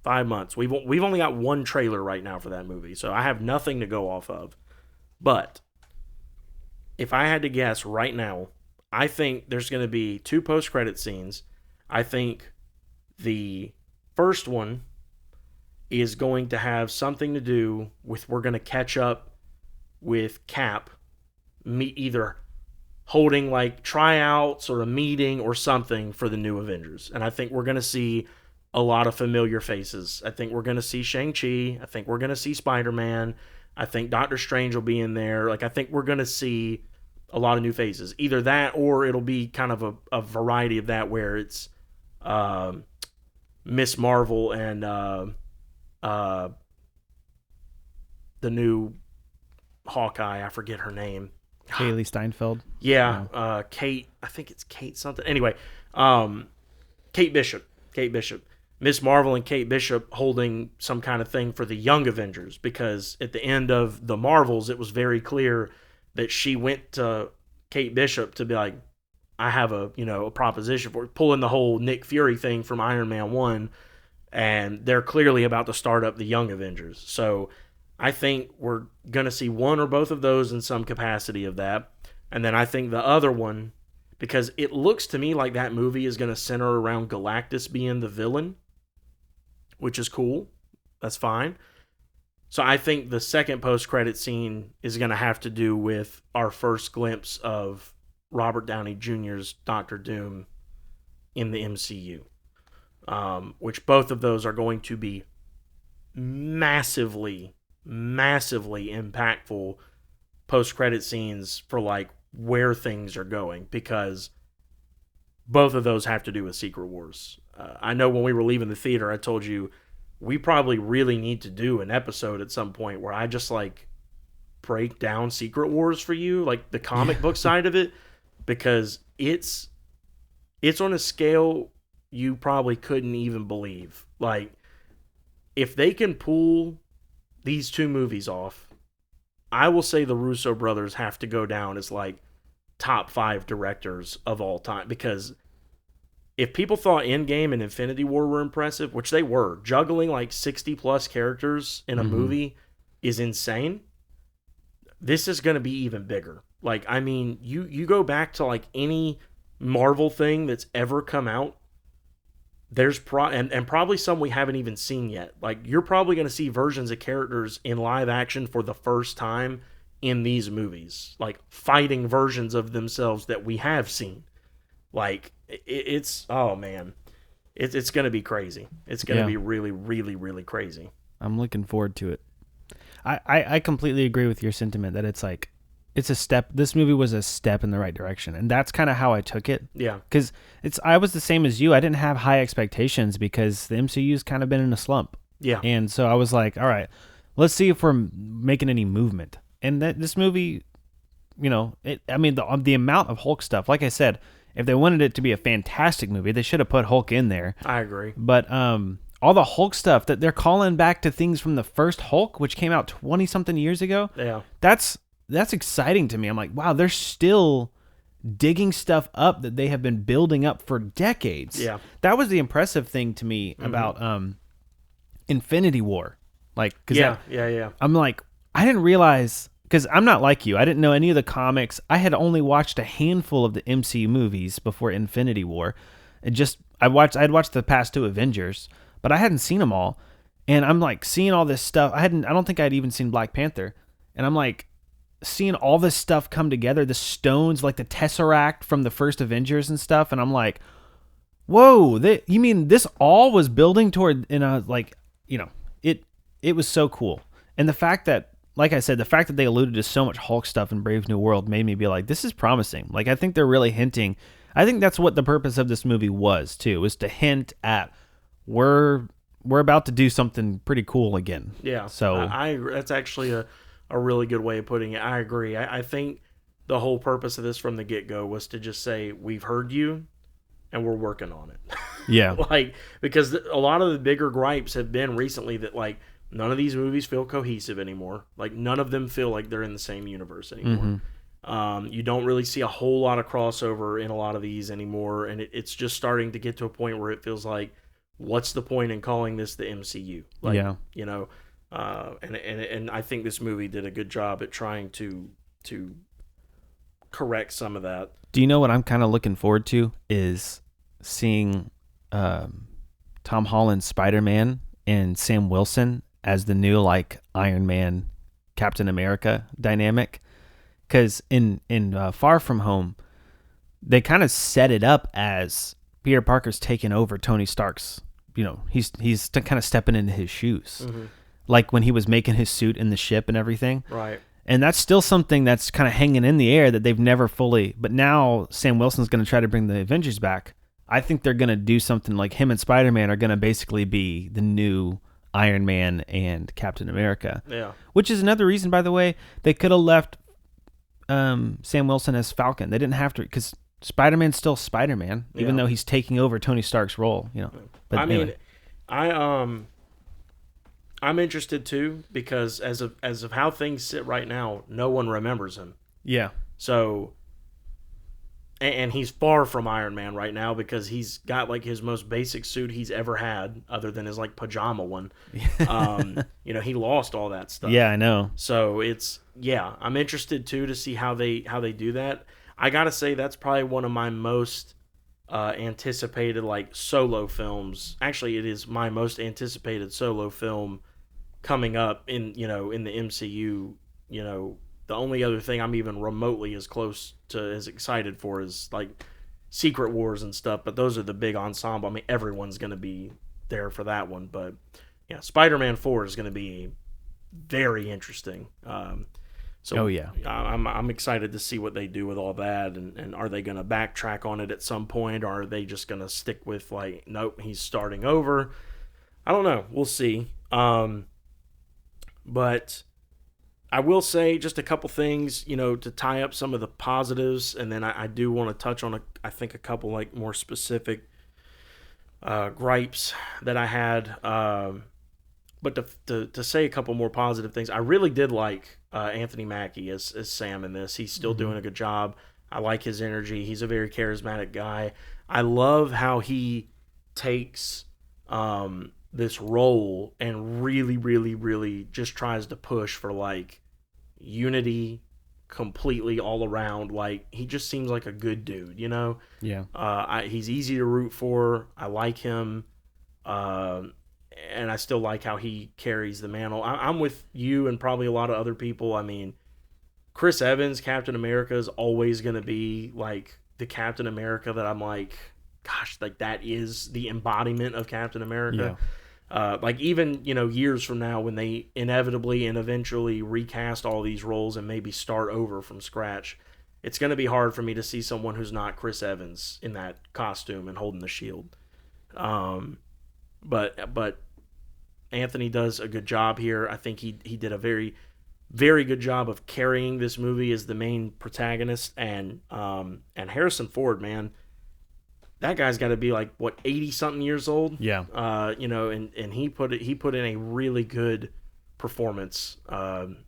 5 months. We've only got 1 trailer right now for that movie, so I have nothing to go off of. But if I had to guess right now, I think there's going to be 2 post-credit scenes. I think the first one is going to have something to do with we're going to catch up with Cap, either holding like tryouts or a meeting or something for the new Avengers. And I think we're going to see a lot of familiar faces. I think we're going to see Shang-Chi. I think we're going to see Spider-Man. I think Doctor Strange will be in there. Like, I think we're going to see a lot of new faces. Either that or it'll be kind of a variety of that where it's Miss Marvel and the new Hawkeye. I forget her name. Haley Steinfeld. Yeah, Kate. I think it's Kate something. Anyway, Kate Bishop. Miss Marvel and Kate Bishop holding some kind of thing for the Young Avengers, because at the end of the Marvels, it was very clear that she went to Kate Bishop to be like, I have a proposition for pulling the whole Nick Fury thing from Iron Man 1, and they're clearly about to start up the Young Avengers. So I think we're going to see one or both of those in some capacity of that. And then I think the other one, because it looks to me like that movie is going to center around Galactus being the villain, which is cool. That's fine. So I think the second post-credit scene is going to have to do with our first glimpse of Robert Downey Jr.'s Doctor Doom in the MCU, which both of those are going to be massively impactful post-credit scenes for like where things are going, because both of those have to do with Secret Wars. I know when we were leaving the theater, I told you we probably really need to do an episode at some point where I just like break down Secret Wars for you, like the comic book side of it, because it's on a scale you probably couldn't even believe. Like, if they can pull these 2 movies off, I will say the Russo brothers have to go down as like top 5 directors of all time, because if people thought Endgame and Infinity War were impressive, which they were, juggling like 60 plus characters in a movie is insane. This is going to be even bigger. Like, I mean, you go back to like any Marvel thing that's ever come out, there's and probably some we haven't even seen yet. Like, you're probably going to see versions of characters in live action for the first time in these movies, like fighting versions of themselves that we have seen. Like, it's oh man, it's going to be crazy. It's going to be really, really, really crazy. I'm looking forward to it. I completely agree with your sentiment that it's like it's a step. This movie was a step in the right direction, and that's kind of how I took it. Yeah. Because I was the same as you. I didn't have high expectations because the MCU's kind of been in a slump. Yeah. And so I was like, all right, let's see if we're making any movement. And this movie, the amount of Hulk stuff, like I said, if they wanted it to be a fantastic movie, they should have put Hulk in there. I agree. But all the Hulk stuff that they're calling back to things from the first Hulk, which came out 20-something years ago. Yeah. That's exciting to me. I'm like, wow, they're still digging stuff up that they have been building up for decades. Yeah. That was the impressive thing to me about Infinity War. Like, yeah. I'm like, I didn't realize, because I'm not like you. I didn't know any of the comics. I had only watched a handful of the MCU movies before Infinity War. I'd watched the past 2 Avengers, but I hadn't seen them all. And I'm like seeing all this stuff. I don't think I'd even seen Black Panther. And I'm like seeing all this stuff come together, the stones, like the Tesseract from the first Avengers and stuff. And I'm like, whoa, you mean this all was building toward, and I was like, it was so cool. And the fact that, like I said, the fact that they alluded to so much Hulk stuff in Brave New World made me be like, this is promising. Like, I think they're really hinting. I think that's what the purpose of this movie was too, was to hint at we're about to do something pretty cool again. Yeah. So I agree. That's actually a really good way of putting it. I agree. I think the whole purpose of this from the get-go was to just say, we've heard you and we're working on it. Yeah. Because a lot of the bigger gripes have been recently that, like, none of these movies feel cohesive anymore. Like, none of them feel like they're in the same universe anymore. Mm-hmm. You don't really see a whole lot of crossover in a lot of these anymore, and it's just starting to get to a point where it feels like, what's the point in calling this the MCU? Like, yeah. And I think this movie did a good job at trying to correct some of that. Do you know what I'm kind of looking forward to is seeing Tom Holland's Spider-Man and Sam Wilson as the new, like, Iron Man, Captain America dynamic. Because in Far From Home, they kind of set it up as Peter Parker's taking over Tony Stark's, he's kind of stepping into his shoes. Mm-hmm. Like when he was making his suit in the ship and everything. Right. And that's still something that's kind of hanging in the air that they've never fully... But now Sam Wilson's going to try to bring the Avengers back. I think they're going to do something like him and Spider-Man are going to basically be the new Iron Man and Captain America. Yeah. Which is another reason, by the way, they could have left Sam Wilson as Falcon. They didn't have to, because Spider-Man's still Spider-Man, even though he's taking over Tony Stark's role. But anyway. I'm interested too, because as of how things sit right now, no one remembers him. Yeah. So, and he's far from Iron Man right now, because he's got like his most basic suit he's ever had, other than his like pajama one. He lost all that stuff. Yeah, I know. So I'm interested too to see how they do that. I gotta say, that's probably one of my most anticipated like solo films. Actually, it is my most anticipated solo film coming up in the MCU. The only other thing I'm even remotely as close to as excited for is like Secret Wars and stuff, but those are the big ensemble. I mean, everyone's going to be there for that one, but yeah, Spider-Man 4 is going to be very interesting. I'm excited to see what they do with all that, and are they going to backtrack on it at some point, or are they just going to stick with like, nope, he's starting over? I don't know. We'll see. But I will say just a couple things, to tie up some of the positives, and then I do want to touch on a couple like more specific gripes that I had. But to say a couple more positive things, I really did like Anthony Mackie as Sam in this. He's still doing a good job. I like his energy. He's a very charismatic guy. I love how he takes this role and really, really, really just tries to push for like unity completely all around. Like, he just seems like a good dude, Yeah. He's easy to root for. I like him. And I still like how he carries the mantle. I'm with you and probably a lot of other people. I mean, Chris Evans, Captain America, is always going to be like the Captain America that I'm like, gosh, like that is the embodiment of Captain America. like even years from now when they inevitably and eventually recast all these roles and maybe start over from scratch, it's going to be hard for me to see someone who's not Chris Evans in that costume and holding the shield. But Anthony does a good job here. I think he did a very, very good job of carrying this movie as the main protagonist. And Harrison Ford, man, that guy's got to be like 80 something years old. Yeah. And he put in a really good performance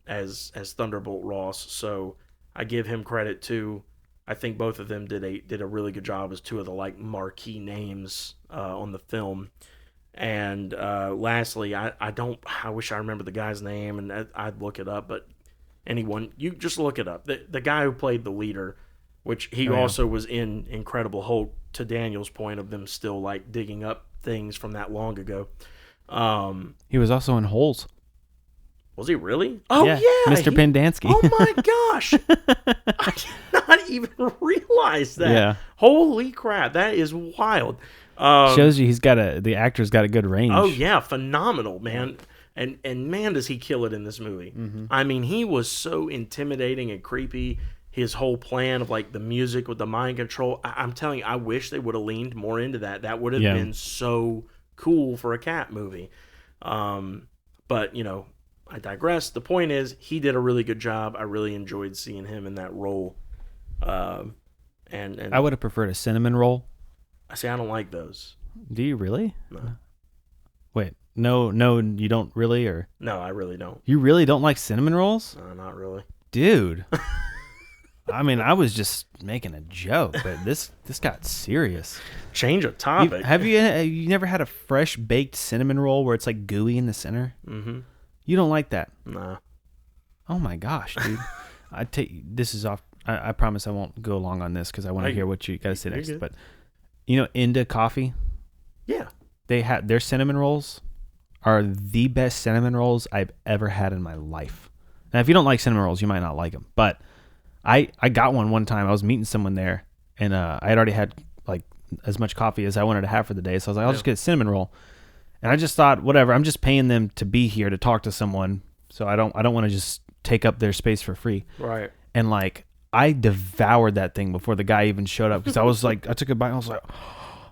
as Thunderbolt Ross. So I give him credit too. I think both of them did a really good job as two of the like marquee names on the film. And lastly, I wish I remember the guy's name, and I'd look it up, but anyone, you just look it up. The guy who played the leader, which he also was in Incredible Hulk, to Daniel's point of them still like digging up things from that long ago. He was also in Holes. Was he really? Oh yeah, Mr. Pendanski. Oh my gosh, I did not even realize that. Yeah. Holy crap, that is wild. Shows you the actor's got a good range. Oh yeah, phenomenal, man. And man, does he kill it in this movie. Mm-hmm. I mean, he was so intimidating and creepy. His whole plan of like the music with the mind control. I'm telling you, I wish they would have leaned more into that. That would have been so cool for a cat movie. But I digress. The point is, he did a really good job. I really enjoyed seeing him in that role. And I would have preferred a cinnamon roll. I say I don't like those. Do you really? No. Wait, no, you don't really, or no, I really don't. You really don't like cinnamon rolls? No, not really, dude. I mean, I was just making a joke, but this got serious. Change of topic. Have you never had a fresh baked cinnamon roll where it's like gooey in the center? Mm-hmm. You don't like that? Nah. Oh my gosh, dude. This is off. I promise I won't go long on this because I want to hear what you got to say next. Good. But Inda Coffee. Yeah. They had their cinnamon rolls are the best cinnamon rolls I've ever had in my life. Now, if you don't like cinnamon rolls, you might not like them. But I got one time. I was meeting someone there, and I had already had like as much coffee as I wanted to have for the day. So I was like, I'll just get a cinnamon roll. And I just thought, whatever. I'm just paying them to be here to talk to someone, so I don't want to just take up their space for free. Right. And like I devoured that thing before the guy even showed up because I was like, I took a bite and I was like,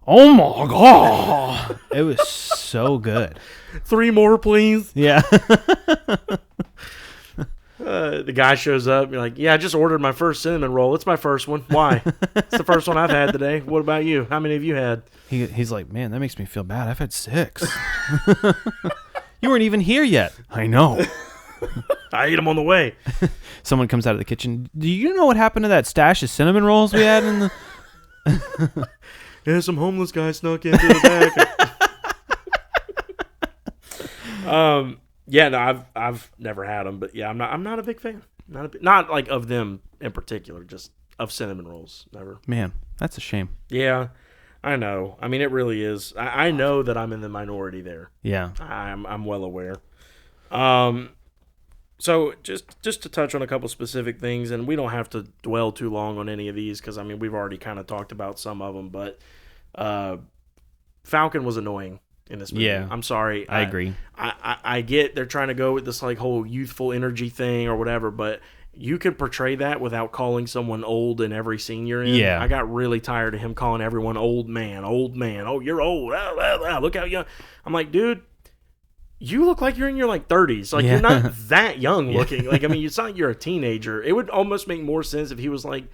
oh my god, it was so good. 3 more, please. Yeah. The guy shows up. You're like, yeah, I just ordered my first cinnamon roll. It's my first one. Why? It's the first one I've had today. What about you? How many have you had? He's like, man, that makes me feel bad. I've had 6. You weren't even here yet. I know. I ate them on the way. Someone comes out of the kitchen. Do you know what happened to that stash of cinnamon rolls we had in the... Yeah, some homeless guy snuck into the back. Yeah, no, I've never had them, but yeah, I'm not a big fan. Not like of them in particular, just of cinnamon rolls. Never. Man, that's a shame. Yeah, I know. I mean, it really is. I know that I'm in the minority there. Yeah, I'm well aware. So just to touch on a couple specific things, and we don't have to dwell too long on any of these because I mean we've already kind of talked about some of them, but Falcon was annoying in this movie. Yeah, I'm sorry. I agree. I get they're trying to go with this like whole youthful energy thing or whatever, but you could portray that without calling someone old in every scene you're in. Yeah. I got really tired of him calling everyone old man. Oh, you're old. Look how young. I'm like, dude, you look like you're in your like 30s. Like you're not that young looking. Like, I mean, it's not like you're a teenager. It would almost make more sense if he was like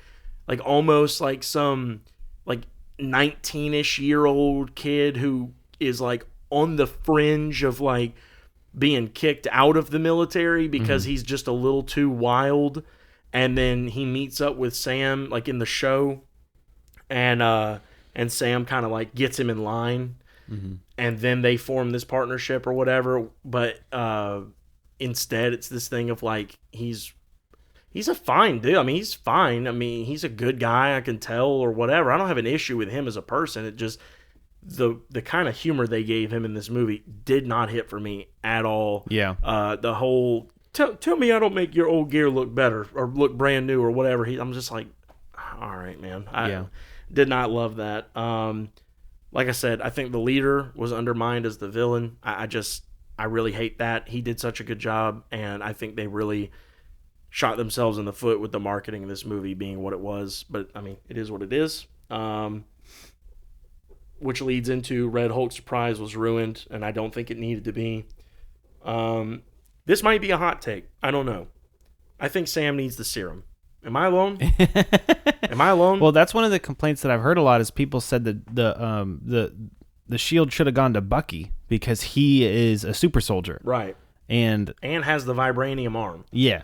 almost like some like 19-ish year old kid who is like on the fringe of like being kicked out of the military because he's just a little too wild. And then he meets up with Sam like in the show and Sam kind of like gets him in line. Mm-hmm. And then they form this partnership or whatever, but instead it's this thing of like he's a fine dude. I mean, he's fine. I mean, he's a good guy, I can tell, or whatever. I don't have an issue with him as a person. It just the kind of humor they gave him in this movie did not hit for me at all. Yeah. The whole tell me I don't make your old gear look better or look brand new or whatever. I'm just like, all right, man. I did not love that. like I said, I think the leader was undermined as the villain. I really hate that. He did such a good job, and I think they really shot themselves in the foot with the marketing of this movie being what it was. But, I mean, it is what it is. Which leads into Red Hulk's surprise was ruined, and I don't think it needed to be. This might be a hot take. I don't know. I think Sam needs the serum. Am I alone? Am I alone? Well, that's one of the complaints that I've heard a lot is people said that the shield should have gone to Bucky because he is a super soldier. Right. And has the vibranium arm. Yeah.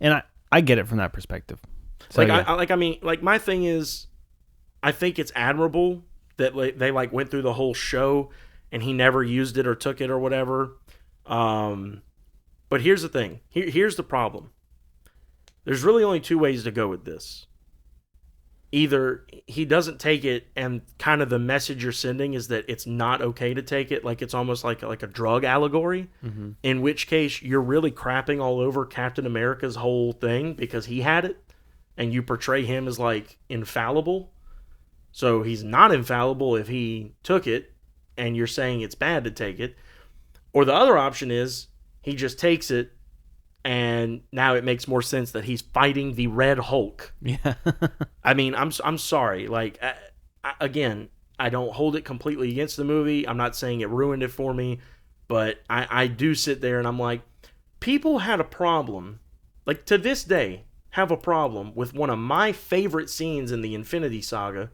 And I get it from that perspective. So, my thing is, I think it's admirable that they went through the whole show and he never used it or took it or whatever. But here's the thing. Here's the problem. There's really only two ways to go with this. Either he doesn't take it and kind of the message you're sending is that it's not okay to take it, like it's almost like a drug allegory, in which case you're really crapping all over Captain America's whole thing because he had it and you portray him as like infallible. So he's not infallible if he took it and you're saying it's bad to take it. Or the other option is he just takes it and now it makes more sense that he's fighting the Red Hulk. Yeah. I mean, I'm sorry. Like, again, I don't hold it completely against the movie. I'm not saying it ruined it for me, but I do sit there and I'm like, people had a problem, like to this day, have a problem with one of my favorite scenes in the Infinity Saga,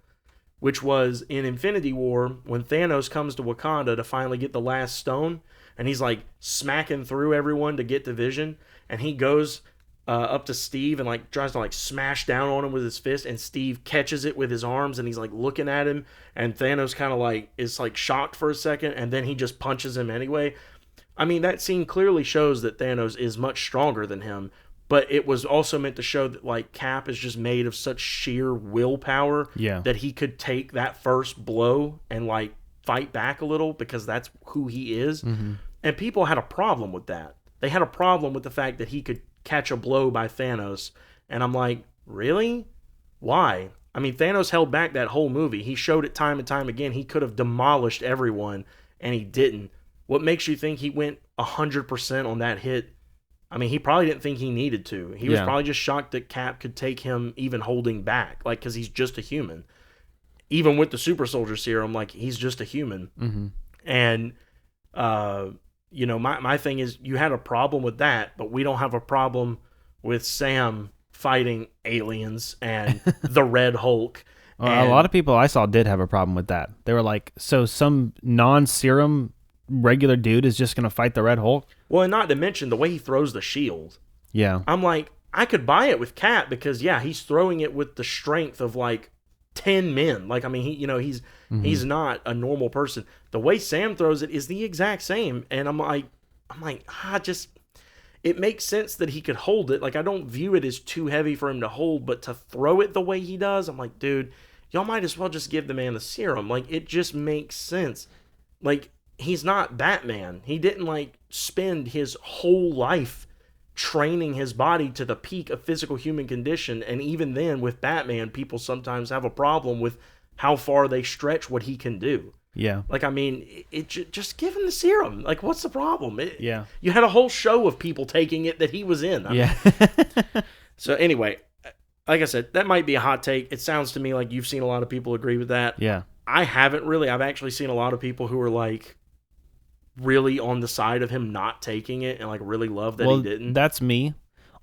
which was in Infinity War when Thanos comes to Wakanda to finally get the last stone, and he's like smacking through everyone to get to Vision, and he goes up to Steve and like tries to like smash down on him with his fist, and Steve catches it with his arms and he's like looking at him, and Thanos kind of like is like shocked for a second, and then he just punches him anyway. I mean, that scene clearly shows that Thanos is much stronger than him, but it was also meant to show that like Cap is just made of such sheer willpower that he could take that first blow and like fight back a little because that's who he is. And people had a problem with that. They had a problem with the fact that he could catch a blow by Thanos. And I'm like, really? Why? I mean, Thanos held back that whole movie. He showed it time and time again. He could have demolished everyone, and he didn't. What makes you think he went 100% on that hit? I mean, he probably didn't think he needed to. He was probably just shocked that Cap could take him even holding back, like, because he's just a human. Even with the super soldier serum, like, he's just a human. And, you know, my thing is, you had a problem with that, but we don't have a problem with Sam fighting aliens and the Red Hulk. A lot of people I saw did have a problem with that. They were like, so some non-serum regular dude is just going to fight the Red Hulk? Well, and not to mention the way he throws the shield. Yeah. I'm like, I could buy it with Cap because, yeah, he's throwing it with the strength of like 10 men. Like, I mean, he's not a normal person. The way Sam throws it is the exact same. And I'm like, it makes sense that he could hold it. Like, I don't view it as too heavy for him to hold, but to throw it the way he does, I'm like, dude, y'all might as well just give the man the serum. Like, it just makes sense. Like, he's not Batman. He didn't like spend his whole life training his body to the peak of physical human condition. And even then with Batman, people sometimes have a problem with how far they stretch what he can do. Yeah. Like, I mean, just give him the serum. Like, what's the problem? Yeah. You had a whole show of people taking it that he was in. Yeah. So anyway, like I said, that might be a hot take. It sounds to me like you've seen a lot of people agree with that. Yeah. I haven't really. I've actually seen a lot of people who are like really on the side of him not taking it and like really love that he didn't. That's me.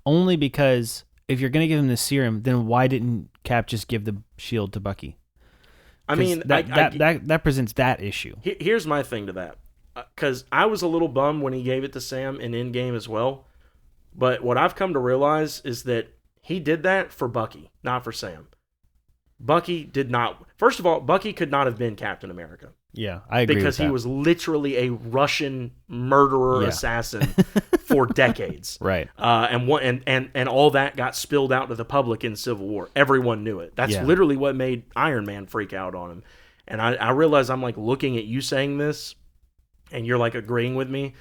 Only because if you're going to give him the serum, then why didn't Cap just give the shield to Bucky? I mean, that presents that issue. Here's my thing to that. Because I was a little bummed when he gave it to Sam in Endgame as well. But what I've come to realize is that he did that for Bucky, not for Sam. Bucky did not. First of all, Bucky could not have been Captain America. Yeah, I agree. Because he was literally a Russian murderer assassin for decades. Right. And all that got spilled out to the public in Civil War. Everyone knew it. That's literally what made Iron Man freak out on him. And I realize I'm like looking at you saying this, and you're like agreeing with me.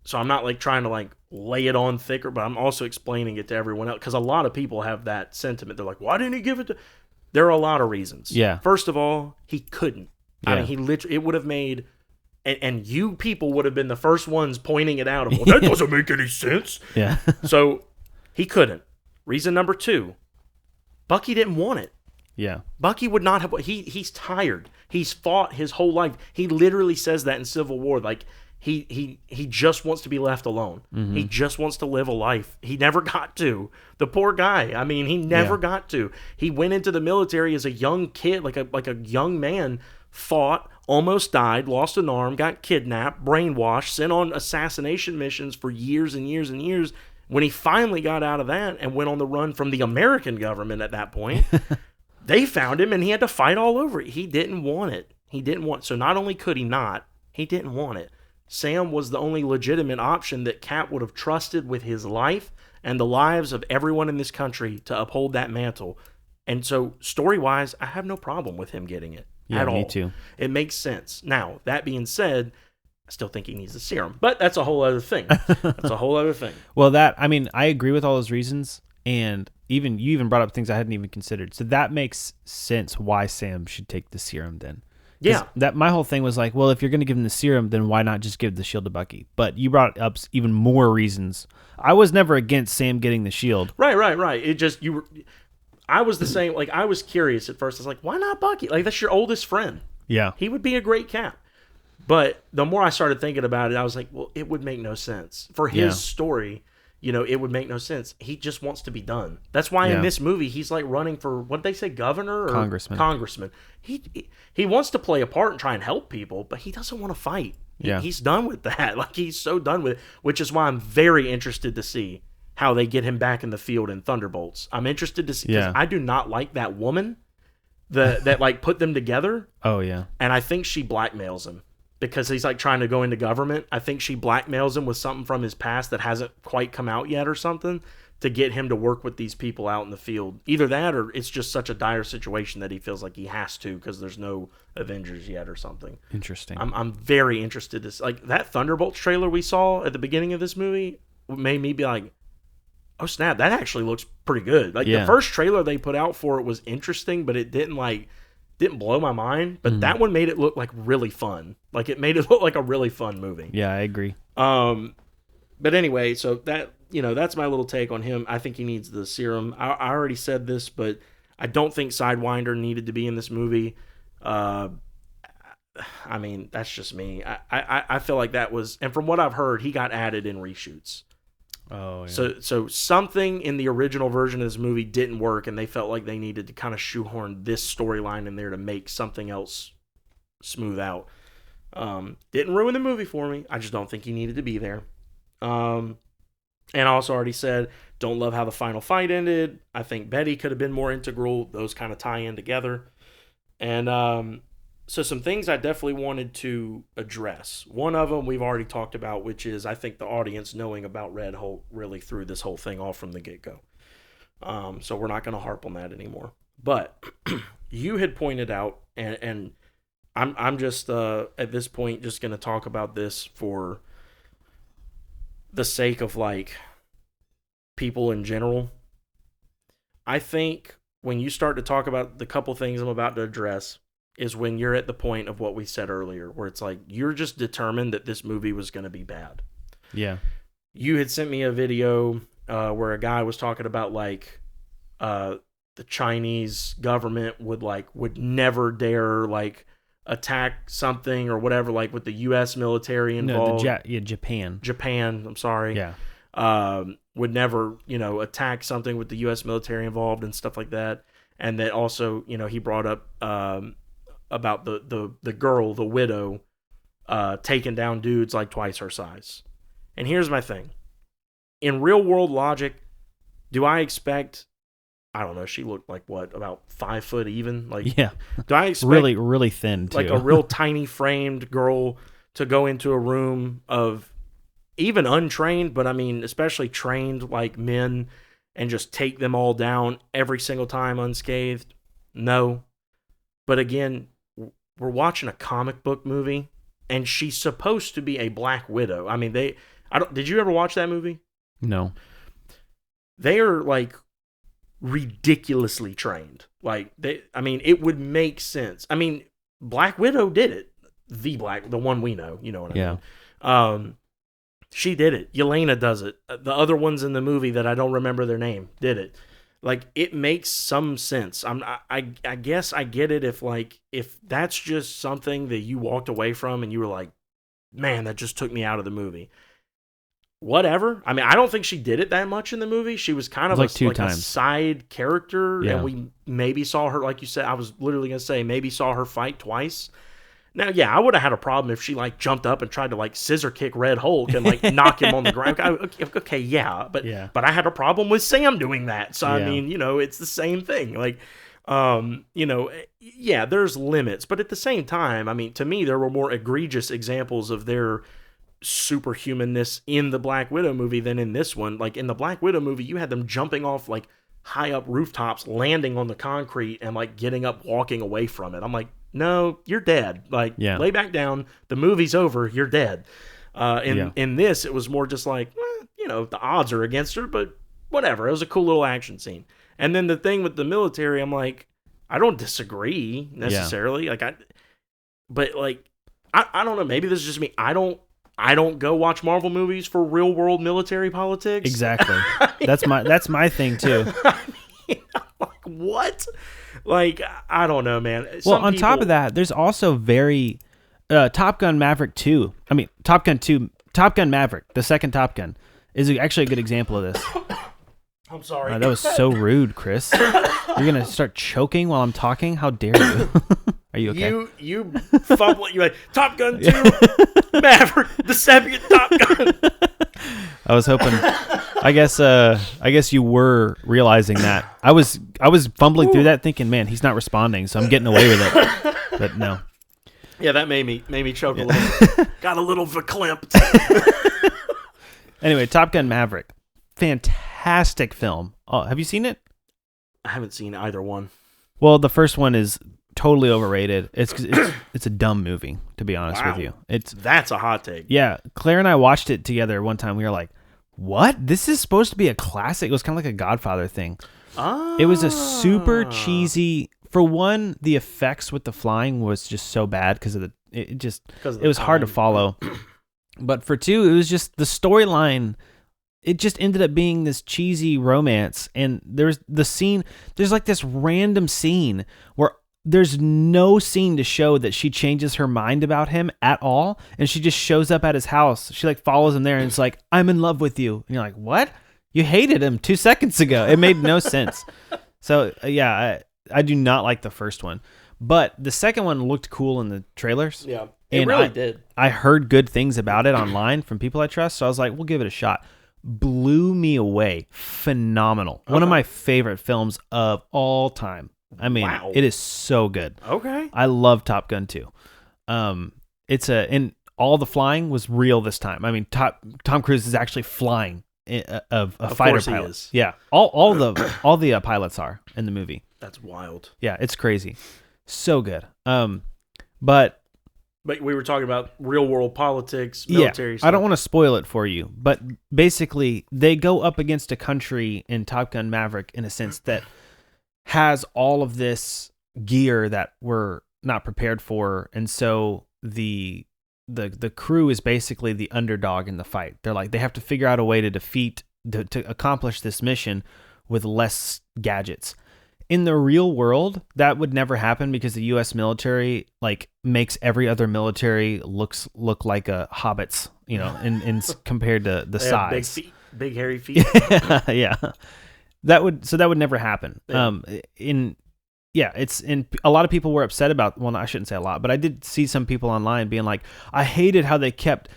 So I'm not like trying to like lay it on thicker, but I'm also explaining it to everyone else. Because a lot of people have that sentiment. They're like, why didn't he give it to... There are a lot of reasons. Yeah. First of all, he couldn't. I mean, he literally, it would have made, and you people would have been the first ones pointing it out. Well, that doesn't make any sense. Yeah. So he couldn't. Reason number 2, Bucky didn't want it. Yeah. Bucky would not have. He's tired. He's fought his whole life. He literally says that in Civil War. Like he just wants to be left alone. Mm-hmm. He just wants to live a life. He never got to. The poor guy. I mean, he never got to. He went into the military as a young kid, like a young man. Fought, almost died, lost an arm, got kidnapped, brainwashed, sent on assassination missions for years and years and years. When he finally got out of that and went on the run from the American government at that point, they found him and he had to fight all over it. He didn't want it. So not only could he not, he didn't want it. Sam was the only legitimate option that Cap would have trusted with his life and the lives of everyone in this country to uphold that mantle. And so, story-wise, I have no problem with him getting it. Yeah, at all. Me too. It makes sense. Now, that being said, I still think he needs the serum, but that's a whole other thing. Well, I agree with all those reasons, and you even brought up things I hadn't even considered. So that makes sense why Sam should take the serum then. Yeah. My whole thing was like, well, if you're going to give him the serum, then why not just give the shield to Bucky? But you brought up even more reasons. I was never against Sam getting the shield. Right. It just, I was the same. Like, I was curious at first. I was like, why not Bucky? Like, that's your oldest friend. Yeah. He would be a great Cap. But the more I started thinking about it, I was like, well, it would make no sense. For his story, it would make no sense. He just wants to be done. That's why in this movie, he's like running for, what did they say, governor? Or Congressman. He wants to play a part and try and help people, but he doesn't want to fight. He's done with that. Like, he's so done with it, which is why I'm very interested to see how they get him back in the field in Thunderbolts. I'm interested to see, because I do not like that woman that like put them together. Oh, yeah. And I think she blackmails him because he's like trying to go into government. I think she blackmails him with something from his past that hasn't quite come out yet or something to get him to work with these people out in the field. Either that or it's just such a dire situation that he feels like he has to because there's no Avengers yet or something. Interesting. I'm very interested to like that Thunderbolts trailer we saw at the beginning of this movie made me be like, oh snap, that actually looks pretty good. Like the first trailer they put out for it was interesting, but it didn't blow my mind. But that one made it look like really fun. Like it made it look like a really fun movie. Yeah, I agree. But anyway, so that that's my little take on him. I think he needs the serum. I already said this, but I don't think Sidewinder needed to be in this movie. I mean, that's just me. I feel like that was, and from what I've heard, he got added in reshoots. Oh, yeah. So something in the original version of this movie didn't work, and they felt like they needed to kind of shoehorn this storyline in there to make something else smooth out. Didn't ruin the movie for me. I just don't think he needed to be there. And I also already said, don't love how the final fight ended. I think Betty could have been more integral. Those kind of tie in together. And so some things I definitely wanted to address. One of them we've already talked about, which is I think the audience knowing about Red Hulk really threw this whole thing off from the get-go. So we're not going to harp on that anymore. But you had pointed out, and I'm just at this point just going to talk about this for the sake of like people in general. I think when you start to talk about the couple things I'm about to address is when you're at the point of what we said earlier, where it's like you're just determined that this movie was going to be bad. Yeah. You had sent me a video where a guy was talking about like the Chinese government would never dare like attack something or whatever, like with the U.S. military involved. No, Japan. I'm sorry. Yeah. Would never, attack something with the U.S. military involved and stuff like that. And that also, he brought up about the girl, the widow, taking down dudes like twice her size. And here's my thing. In real world logic, do I expect, I don't know, she looked like what, about 5 foot even? Like, yeah. Do I expect really, really thin too. Like a real tiny framed girl to go into a room of even untrained, but I mean, especially trained like men and just take them all down every single time unscathed? No. But again, we're watching a comic book movie, and she's supposed to be a Black Widow. I mean, did you ever watch that movie? No. They are like ridiculously trained. Like it would make sense. I mean, Black Widow did it. The one we know, you know what I Yeah. mean. She did it. Yelena does it. The other ones in the movie that I don't remember their name did it. Like, it makes some sense. I guess I get it if that's just something that you walked away from and you were like, man, that just took me out of the movie. Whatever. I mean, I don't think she did it that much in the movie. She was kind of like a side character, Yeah. and we maybe saw her, like you said, I was literally going to say, maybe saw her fight twice. Now, yeah, I would have had a problem if she like jumped up and tried to like scissor kick Red Hulk and like knock him on the ground. Okay, yeah, but I had a problem with Sam doing that. So I mean, it's the same thing. Like, yeah, there's limits, but at the same time, I mean, to me, there were more egregious examples of their superhumanness in the Black Widow movie than in this one. Like in the Black Widow movie, you had them jumping off like high up rooftops, landing on the concrete, and like getting up, walking away from it. I'm like, no, you're dead. Like, lay back down. The movie's over. You're dead. In this, it was more just like, the odds are against her, but whatever. It was a cool little action scene. And then the thing with the military, I'm like, I don't disagree necessarily. I don't know. Maybe this is just me. I don't go watch Marvel movies for real world military politics. Exactly. That's my thing too. Like, what? Like, I don't know, man. Well, top of that, there's also very Top Gun Maverick 2. I mean, Top Gun 2, Top Gun Maverick, the second Top Gun, is actually a good example of this. I'm sorry. That was so rude, Chris. You're going to start choking while I'm talking? How dare you? Are you okay? You fumble. You're like, Top Gun 2, Maverick, the second Top Gun. I was hoping. I guess you were realizing that. I was fumbling through that, thinking, man, he's not responding, so I'm getting away with it. But no. Yeah, that made me choke a little. Got a little verklempt. Anyway, Top Gun Maverick, fantastic film. Oh, have you seen it? I haven't seen either one. Well, the first one is totally overrated. It's a dumb movie, to be honest with you. That's a hot take. Yeah, Claire and I watched it together one time. We were like, what? This is supposed to be a classic. It was kind of like a Godfather thing. It was a super cheesy. For one, the effects with the flying was just so bad because of it was hard to follow. But for two, it was just the storyline. It just ended up being this cheesy romance, and there's like this random scene where there's no scene to show that she changes her mind about him at all, and she just shows up at his house. She like follows him there, and it's like, I'm in love with you. And you're like, what? You hated him 2 seconds ago. It made no sense. So yeah, I do not like the first one, but the second one looked cool in the trailers. Yeah, it really did. I heard good things about it online from people I trust, so I was like, we'll give it a shot. Blew me away. Phenomenal. Okay. One of my favorite films of all time. I mean, It is so good. Okay. I love Top Gun 2. And all the flying was real this time. I mean, Tom Cruise is actually flying a fighter pilot. He is. Yeah. All the pilots are in the movie. That's wild. Yeah, it's crazy. So good. But we were talking about real world politics, military stuff. I don't want to spoil it for you, but basically they go up against a country in Top Gun Maverick in a sense that has all of this gear that we're not prepared for, and so the crew is basically the underdog in the fight. They're like, they have to figure out a way to accomplish this mission with less gadgets. In the real world, that would never happen because the U.S. military like makes every other military look like a hobbits, in compared to the size. Big feet, big hairy feet. Yeah, that would never happen. Yeah. It's in a lot of people were upset about. Well, I shouldn't say a lot, but I did see some people online being like, I hated how they kept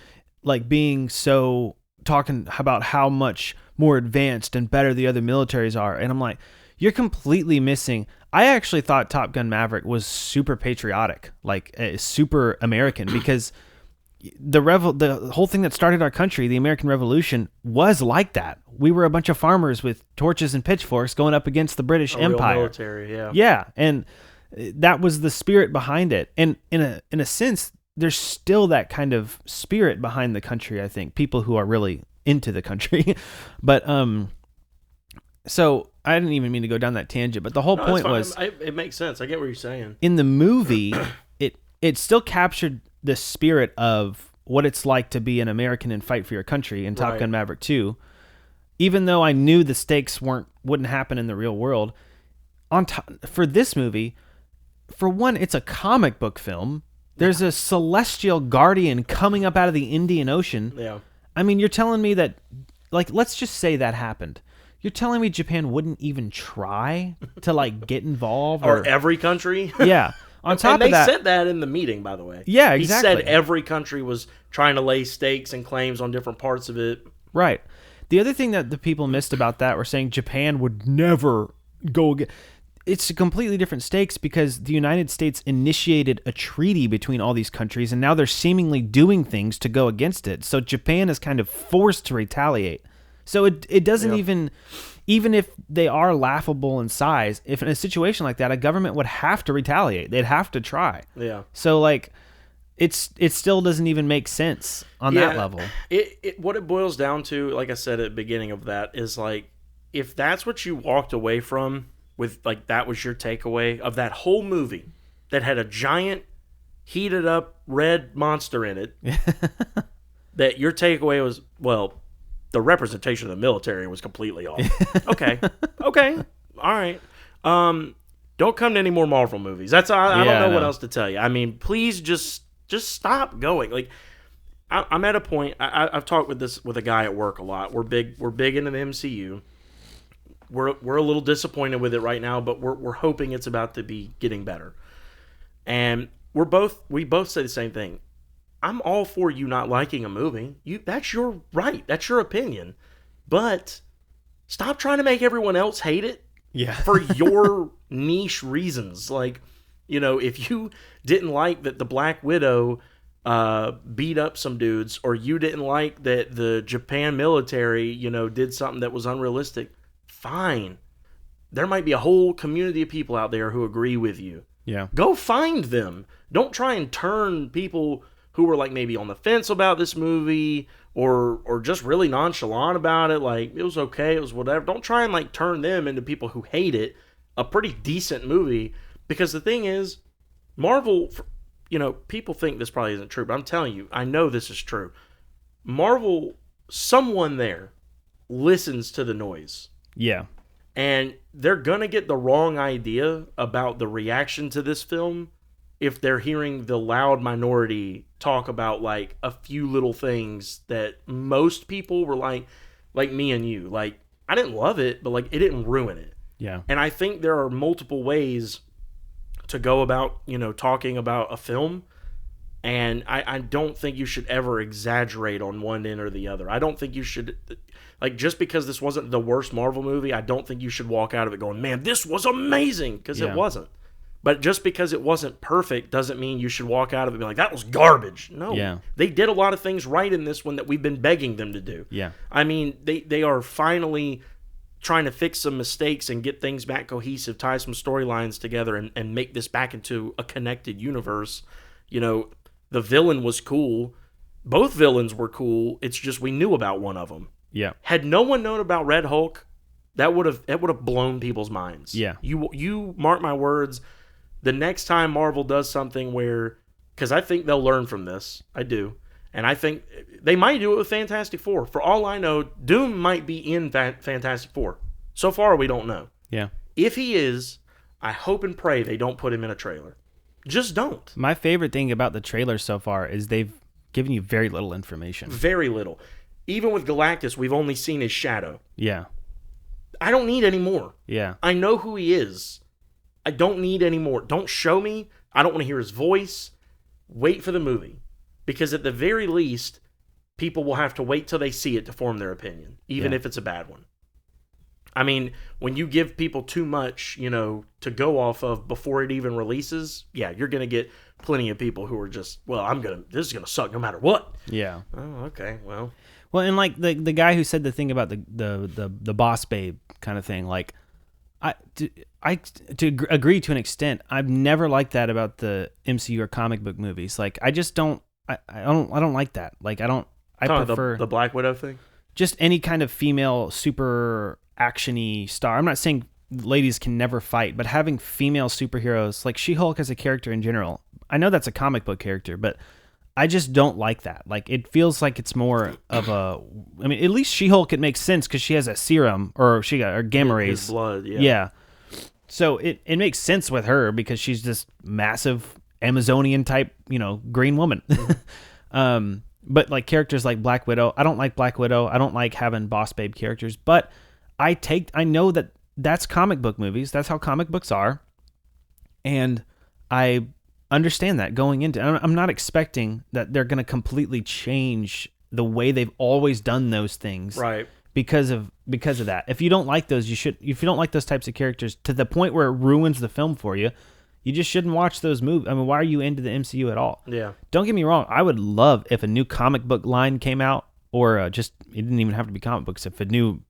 like being so talking about how much more advanced and better the other militaries are, and I'm like, you're completely missing. I actually thought Top Gun Maverick was super patriotic, like super American, because the whole thing that started our country, the American Revolution, was like that. We were a bunch of farmers with torches and pitchforks going up against the British Empire. Real military, yeah. Yeah, and that was the spirit behind it. And in a sense, there's still that kind of spirit behind the country, I think. People who are really into the country. But so I didn't even mean to go down that tangent, but the whole point was... It makes sense. I get what you're saying. In the movie, it it still captured the spirit of what it's like to be an American and fight for your country in Top Gun Maverick 2. Even though I knew the stakes wouldn't happen in the real world, for this movie, for one, it's a comic book film. There's a celestial guardian coming up out of the Indian Ocean. Yeah. I mean, you're telling me that, like, let's just say that happened. You're telling me Japan wouldn't even try to, like, get involved? Or every country? Yeah. On top of that, they said that in the meeting, by the way. Yeah, exactly. He said every country was trying to lay stakes and claims on different parts of it. Right. The other thing that the people missed about that were saying Japan would never go against. It's a completely different stakes because the United States initiated a treaty between all these countries, and now they're seemingly doing things to go against it. So Japan is kind of forced to retaliate. So it doesn't even if they are laughable in size, if in a situation like that, a government would have to retaliate. They'd have to try. Yeah. So, like, it still doesn't even make sense on that level. What it boils down to, like I said at the beginning of that, is like, if that's what you walked away from with, like, that was your takeaway of that whole movie that had a giant heated up red monster in it, that your takeaway was, well, the representation of the military was completely off. Okay. All right. Don't come to any more Marvel movies. I don't know what else to tell you. I mean, please just stop going. Like, I'm at a point. I've talked with a guy at work a lot. We're big into the MCU. We're a little disappointed with it right now, but we're hoping it's about to be getting better. And we both say the same thing. I'm all for you not liking a movie. That's your right. That's your opinion. But stop trying to make everyone else hate it for your niche reasons. Like, if you didn't like that the Black Widow beat up some dudes, or you didn't like that the Japan military, did something that was unrealistic, fine. There might be a whole community of people out there who agree with you. Yeah. Go find them. Don't try and turn people who were, like, maybe on the fence about this movie or just really nonchalant about it, like, it was okay, it was whatever. Don't try and, like, turn them into people who hate it. A pretty decent movie, because the thing is, Marvel, people think this probably isn't true, but I'm telling you, I know this is true. Marvel, someone there listens to the noise. Yeah. And they're going to get the wrong idea about the reaction to this film if they're hearing the loud minority talk about, like, a few little things that most people were like me and you. Like, I didn't love it, but, like, it didn't ruin it. Yeah. And I think there are multiple ways to go about, talking about a film. And I don't think you should ever exaggerate on one end or the other. I don't think you should, like, just because this wasn't the worst Marvel movie, I don't think you should walk out of it going, man, this was amazing, because it wasn't. But just because it wasn't perfect doesn't mean you should walk out of it and be like, that was garbage. No. They did a lot of things right in this one that we've been begging them to do. Yeah. I mean, they are finally trying to fix some mistakes and get things back cohesive, tie some storylines together, and make this back into a connected universe. The villain was cool. Both villains were cool. It's just we knew about one of them. Yeah. Had no one known about Red Hulk, that would have blown people's minds. Yeah. You mark my words. The next time Marvel does something where, because I think they'll learn from this, I do, and I think they might do it with Fantastic Four. For all I know, Doom might be in Fantastic Four. So far, we don't know. Yeah. If he is, I hope and pray they don't put him in a trailer. Just don't. My favorite thing about the trailer so far is they've given you very little information. Very little. Even with Galactus, we've only seen his shadow. Yeah. I don't need any more. Yeah. I know who he is. I don't need any more. Don't show me. I don't want to hear his voice. Wait for the movie. Because at the very least, people will have to wait till they see it to form their opinion, even if it's a bad one. I mean, when you give people too much, to go off of before it even releases, you're going to get plenty of people who are just, this is going to suck no matter what. Yeah. Oh, okay. Well, and like the guy who said the thing about the boss babe kind of thing, like, I agree to an extent. I've never liked that about the MCU or comic book movies. Like, I just don't. I don't like that. Like, I prefer the Black Widow thing. Just any kind of female super actiony star. I'm not saying ladies can never fight, but having female superheroes, like She-Hulk as a character in general, I know that's a comic book character, but I just don't like that. Like, it feels like it's more of a, I mean, at least She-Hulk, it makes sense because she has a serum, or she got, or gamma rays. His blood, yeah. Yeah. So it makes sense with her because she's this massive Amazonian type, green woman. But like characters like Black Widow, I don't like Black Widow. I don't like having boss babe characters, but I know that that's comic book movies. That's how comic books are. And I understand that going into, I'm not expecting that they're going to completely change the way they've always done those things. Right. Because of that. If you don't like those, if you don't like those types of characters to the point where it ruins the film for you, you just shouldn't watch those movies. I mean, why are you into the MCU at all? Yeah. Don't get me wrong. I would love if a new comic book line came out, or it didn't even have to be comic books. If a new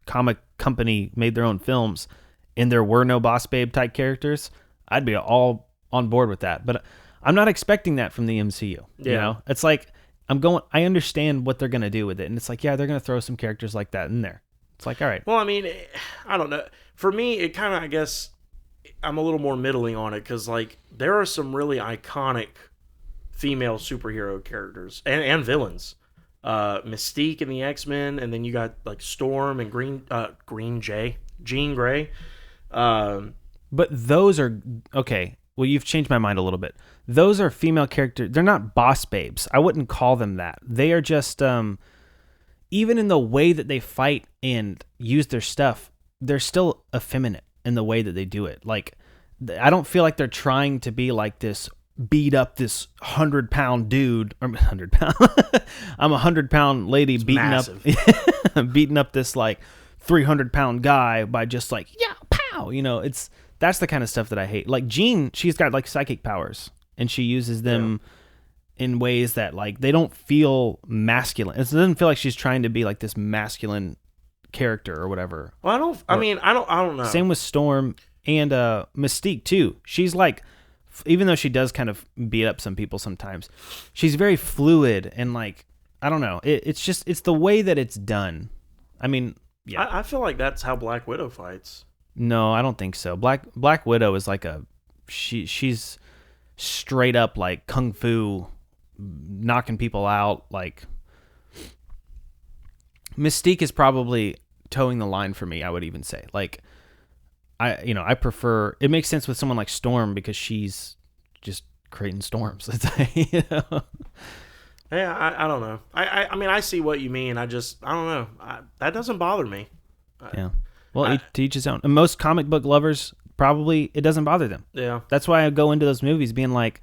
comic company made their own films and there were no boss babe type characters, I'd be all on board with that. But I'm not expecting that from the MCU. Yeah. It's like, I understand what they're going to do with it. And it's like, yeah, they're going to throw some characters like that in there. It's like, all right. Well, I mean, I don't know. For me, it kind of, I guess, I'm a little more middling on it because, like, there are some really iconic female superhero characters and villains. Mystique in the X-Men, and then you got, like, Storm and Jean Grey. But those are, okay, well, you've changed my mind a little bit. Those are female characters. They're not boss babes. I wouldn't call them that. They are just, even in the way that they fight and use their stuff, they're still effeminate in the way that they do it. Like, I don't feel like they're trying to be like this, beat up this 100-pound dude, or 100-pound. I'm a 100-pound lady beating up this like 300-pound guy by just like, yeah, pow. That's the kind of stuff that I hate. Like Jean, she's got like psychic powers, and she uses them in ways that like they don't feel masculine. It doesn't feel like she's trying to be like this masculine character or whatever. Well, I don't know. Same with Storm and Mystique too. She's like, even though she does kind of beat up some people sometimes, she's very fluid and like, I don't know. It's the way that it's done. I mean, yeah. I feel like that's how Black Widow fights. No, I don't think so. Black Widow is like she's straight up like kung fu, knocking people out. Like, Mystique is probably towing the line for me, I would even say. Like, I prefer, it makes sense with someone like Storm because she's just creating storms. Yeah, I don't know. I mean, I see what you mean. I don't know. That doesn't bother me. Yeah. Well, to each his own. And most comic book lovers, probably, it doesn't bother them. Yeah. That's why I go into those movies being like,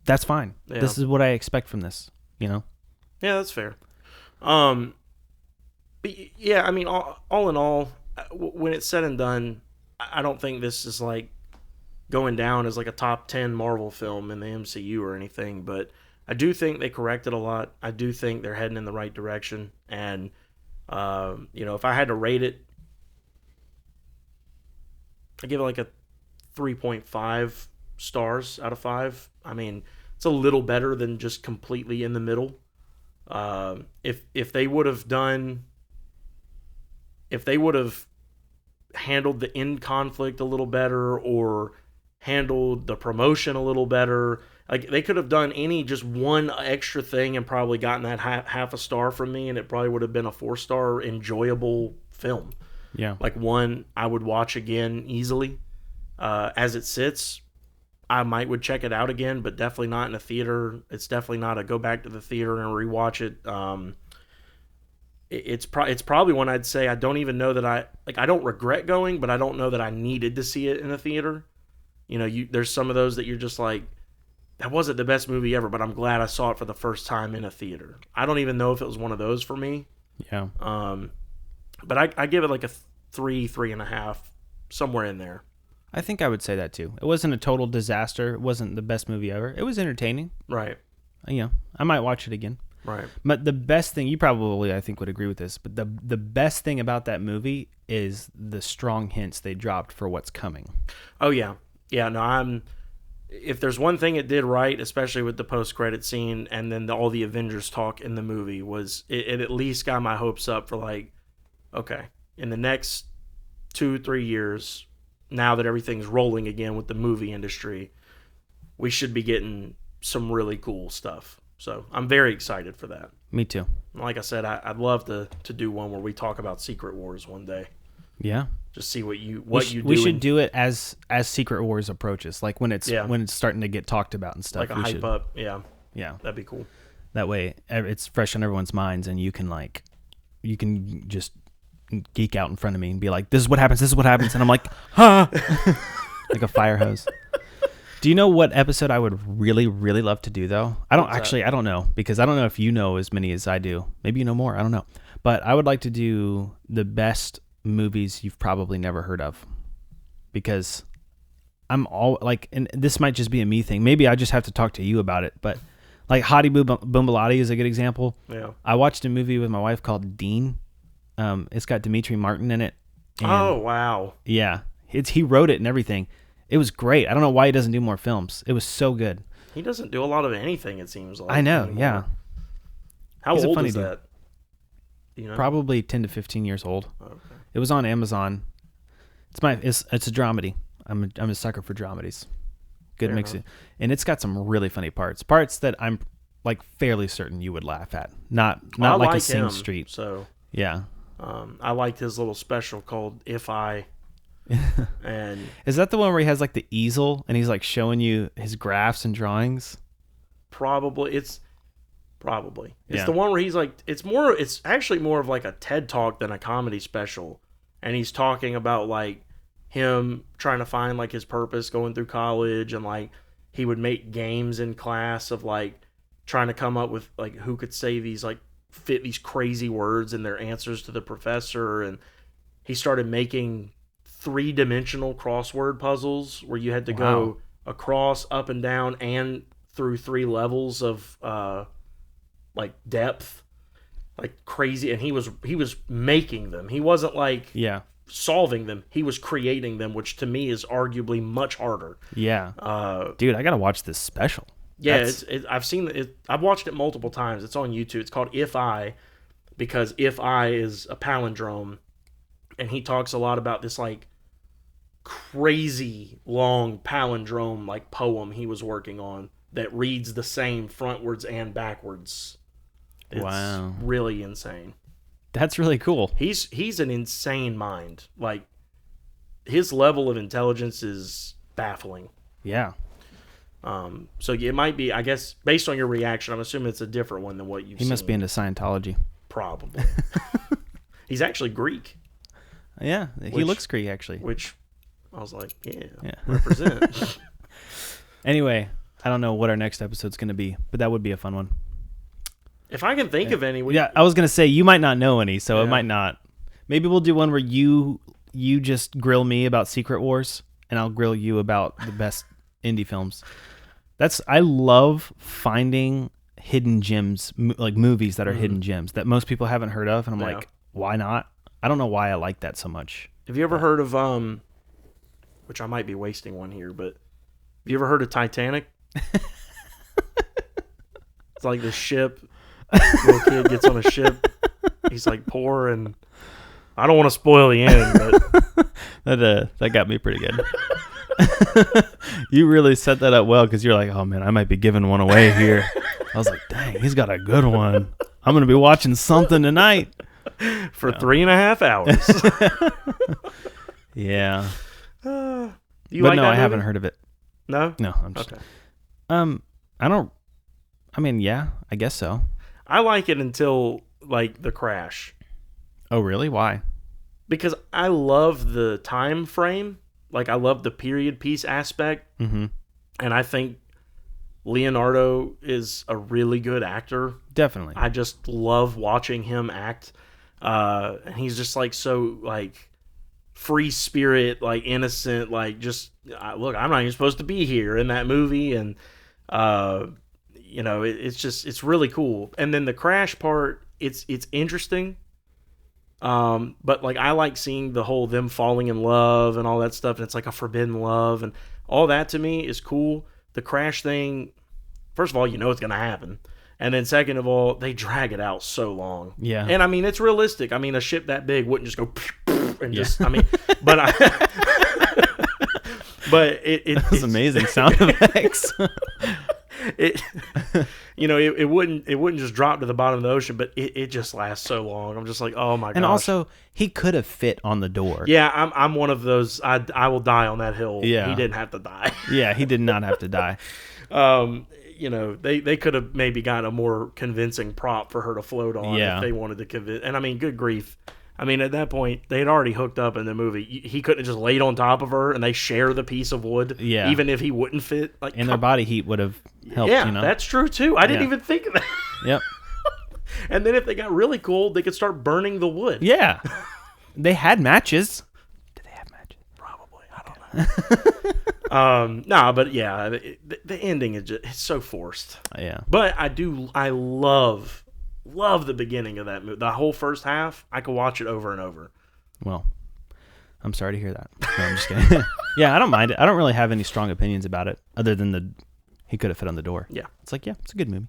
that's fine. Yeah. This is what I expect from this, Yeah, that's fair. But yeah, I mean, all in all, when it's said and done, I don't think this is like going down as like a top 10 Marvel film in the MCU or anything, but I do think they corrected a lot. I do think they're heading in the right direction. And, if I had to rate it, I give it like a 3.5 stars out of 5. I mean, it's a little better than just completely in the middle. If they would have handled the end conflict a little better or handled the promotion a little better, like they could have done just one extra thing and probably gotten that half a star from me, and it probably would have been a 4-star enjoyable film. Yeah. Like one I would watch again easily. As it sits, I would check it out again, but definitely not in a theater. It's definitely not a go back to the theater and rewatch it. It's probably one I'd say I don't even know that I don't regret going, but I don't know that I needed to see it in a theater. There's some of those that you're just like, that wasn't the best movie ever, but I'm glad I saw it for the first time in a theater. I don't even know if it was one of those for me. Yeah. But I give it like a 3.5, somewhere in there. I think I would say that too. It wasn't a total disaster. It wasn't the best movie ever. It was entertaining. Right. I might watch it again. Right. But the best thing, you probably, I think, would agree with this, but the best thing about that movie is the strong hints they dropped for what's coming. Oh, yeah. Yeah, no, if there's one thing it did right, especially with the post-credit scene and then all the Avengers talk in the movie, was it at least got my hopes up for like, okay, in the next 2-3 years, now that everything's rolling again with the movie industry, we should be getting some really cool stuff. So I'm very excited for that. Me too. Like I said, I'd love to do one where we talk about Secret Wars one day. Yeah. Just see what you do. We should do it as Secret Wars approaches, like when it's starting to get talked about and stuff. Like a hype up. Yeah. Yeah. That'd be cool. That way it's fresh on everyone's minds, and you can just geek out in front of me and be like, this is what happens, and I'm like, huh. Like a fire hose. Do you know what episode I would really, really love to do, though? I don't know, because I don't know if you know as many as I do. Maybe you know more. I don't know. But I would like to do the best movies you've probably never heard of, because I'm all like, and this might just be a me thing. Maybe I just have to talk to you about it, but like Hottie Boombalati is a good example. Yeah. I watched a movie with my wife called Dean. It's got Dimitri Martin in it. Oh, wow. Yeah. He wrote it and everything. It was great. I don't know why he doesn't do more films. It was so good. He doesn't do a lot of anything, it seems like. I know, anymore. Yeah. How He's old is that? Do you know? Probably 10 to 15 years old. Okay. It was on Amazon. It's a dramedy. I'm a sucker for dramedies. Good mix of, and it's got some really funny parts that I'm like fairly certain you would laugh at. Not like a Sing Street. So yeah. I liked his little special called If I. And is that the one where he has like the easel and he's like showing you his graphs and drawings? Probably. It's the one where he's like, it's actually more of like a TED Talk than a comedy special, and he's talking about like him trying to find like his purpose going through college, and like he would make games in class of like trying to come up with like who could say these like fit these crazy words in their answers to the professor, and he started making 3-dimensional crossword puzzles where you had to go across, up and down, and through 3 levels of like depth, like crazy. And he was making them. He wasn't like solving them. He was creating them, which to me is arguably much harder. Yeah. Dude, I gotta watch this special. Yeah, I've seen it. I've watched it multiple times. It's on YouTube. It's called If I, because If I is a palindrome, and he talks a lot about this like crazy long palindrome like poem he was working on that reads the same frontwards and backwards. It's really insane. That's really cool. He's an insane mind. Like, his level of intelligence is baffling. Yeah. So it might be, I guess, based on your reaction, I'm assuming it's a different one than what you've seen. He must be into Scientology. Probably. He's actually Greek. Yeah, he looks Greek, actually. Which, I was like, yeah. Represent. Anyway, I don't know what our next episode's going to be, but that would be a fun one. If I can think of any. I was going to say, you might not know any, so it might not. Maybe we'll do one where you just grill me about Secret Wars, and I'll grill you about the best indie films. I love finding hidden gems, like movies that are hidden gems that most people haven't heard of, and I'm like, why not? I don't know why I like that so much. Have you ever heard of which I might be wasting one here, but have you ever heard of Titanic? It's like the ship. Little kid gets on a ship. He's like poor, and I don't want to spoil the end, but that got me pretty good. You really set that up well, because you're like, oh man, I might be giving one away here. I was like, dang, he's got a good one. I'm gonna be watching something tonight for 3.5 hours. Yeah. I haven't heard of it. No, I'm just okay. I guess so. I like it until like The Crash. Oh, really? Why? Because I love the time frame. Like, I love the period piece aspect. Mm-hmm. And I think Leonardo is a really good actor. Definitely. I just love watching him act. And he's just like so like free spirit, like innocent, like just look, I'm not even supposed to be here in that movie. And it's really cool. And then the Crash part, it's interesting. But like, I like seeing the whole them falling in love and all that stuff, and it's like a forbidden love, and all that to me is cool. The Crash thing, first of all, it's gonna happen, and then second of all, they drag it out so long. Yeah. And I mean, it's realistic. I mean, a ship that big wouldn't just go and Yeah. just, I mean, but but That was amazing sound effects. it it wouldn't just drop to the bottom of the ocean, but it just lasts so long. I'm just like, oh my gosh. And also, he could have fit on the door. Yeah, I'm one of those. I will die on that hill. Yeah. He didn't have to die. Yeah, he did not have to die. They could have maybe gotten a more convincing prop for her to float on if they wanted to convince. And I mean, good grief. I mean, at that point, they had already hooked up in the movie. He couldn't have just laid on top of her and they share the piece of wood, even if he wouldn't fit. Like, and their body heat would have helped, yeah, that's true, too. I didn't even think of that. Yep. And then if they got really cold, they could start burning the wood. Yeah. They had matches. Did they have matches? Probably. I don't know. No, but yeah, the ending is just, it's so forced. Yeah. But I love the beginning of that movie. The whole first half, I could watch it over and over. Well, I'm sorry to hear that. No, I'm just kidding. Yeah, I don't mind it. I don't really have any strong opinions about it, other than he could have fit on the door. Yeah. It's like, yeah, it's a good movie.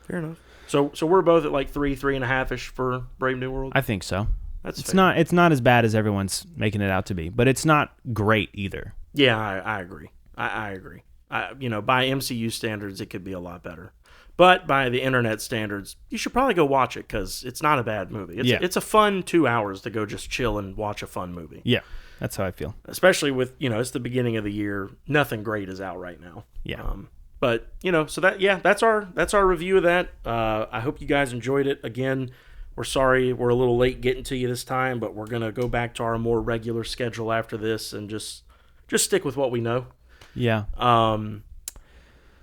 Fair enough. So we're both at like 3.5-ish for Brave New World? I think so. It's fair. It's not as bad as everyone's making it out to be, but it's not great either. Yeah, I agree. I agree. By MCU standards, it could be a lot better. But by the internet standards, you should probably go watch it because it's not a bad movie. It's a fun 2 hours to go just chill and watch a fun movie. Yeah, that's how I feel. Especially with, it's the beginning of the year. Nothing great is out right now. Yeah. But, so that's our review of that. I hope you guys enjoyed it. Again, we're sorry we're a little late getting to you this time, but we're going to go back to our more regular schedule after this and just stick with what we know. Yeah.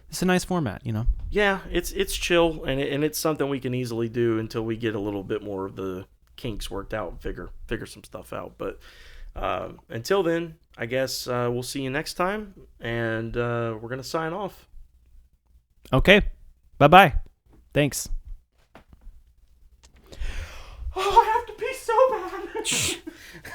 It's a nice format, Yeah, it's chill, and it's something we can easily do until we get a little bit more of the kinks worked out and figure some stuff out. But until then, I guess we'll see you next time, and we're going to sign off. Okay. Bye-bye. Thanks. Oh, I have to pee so bad.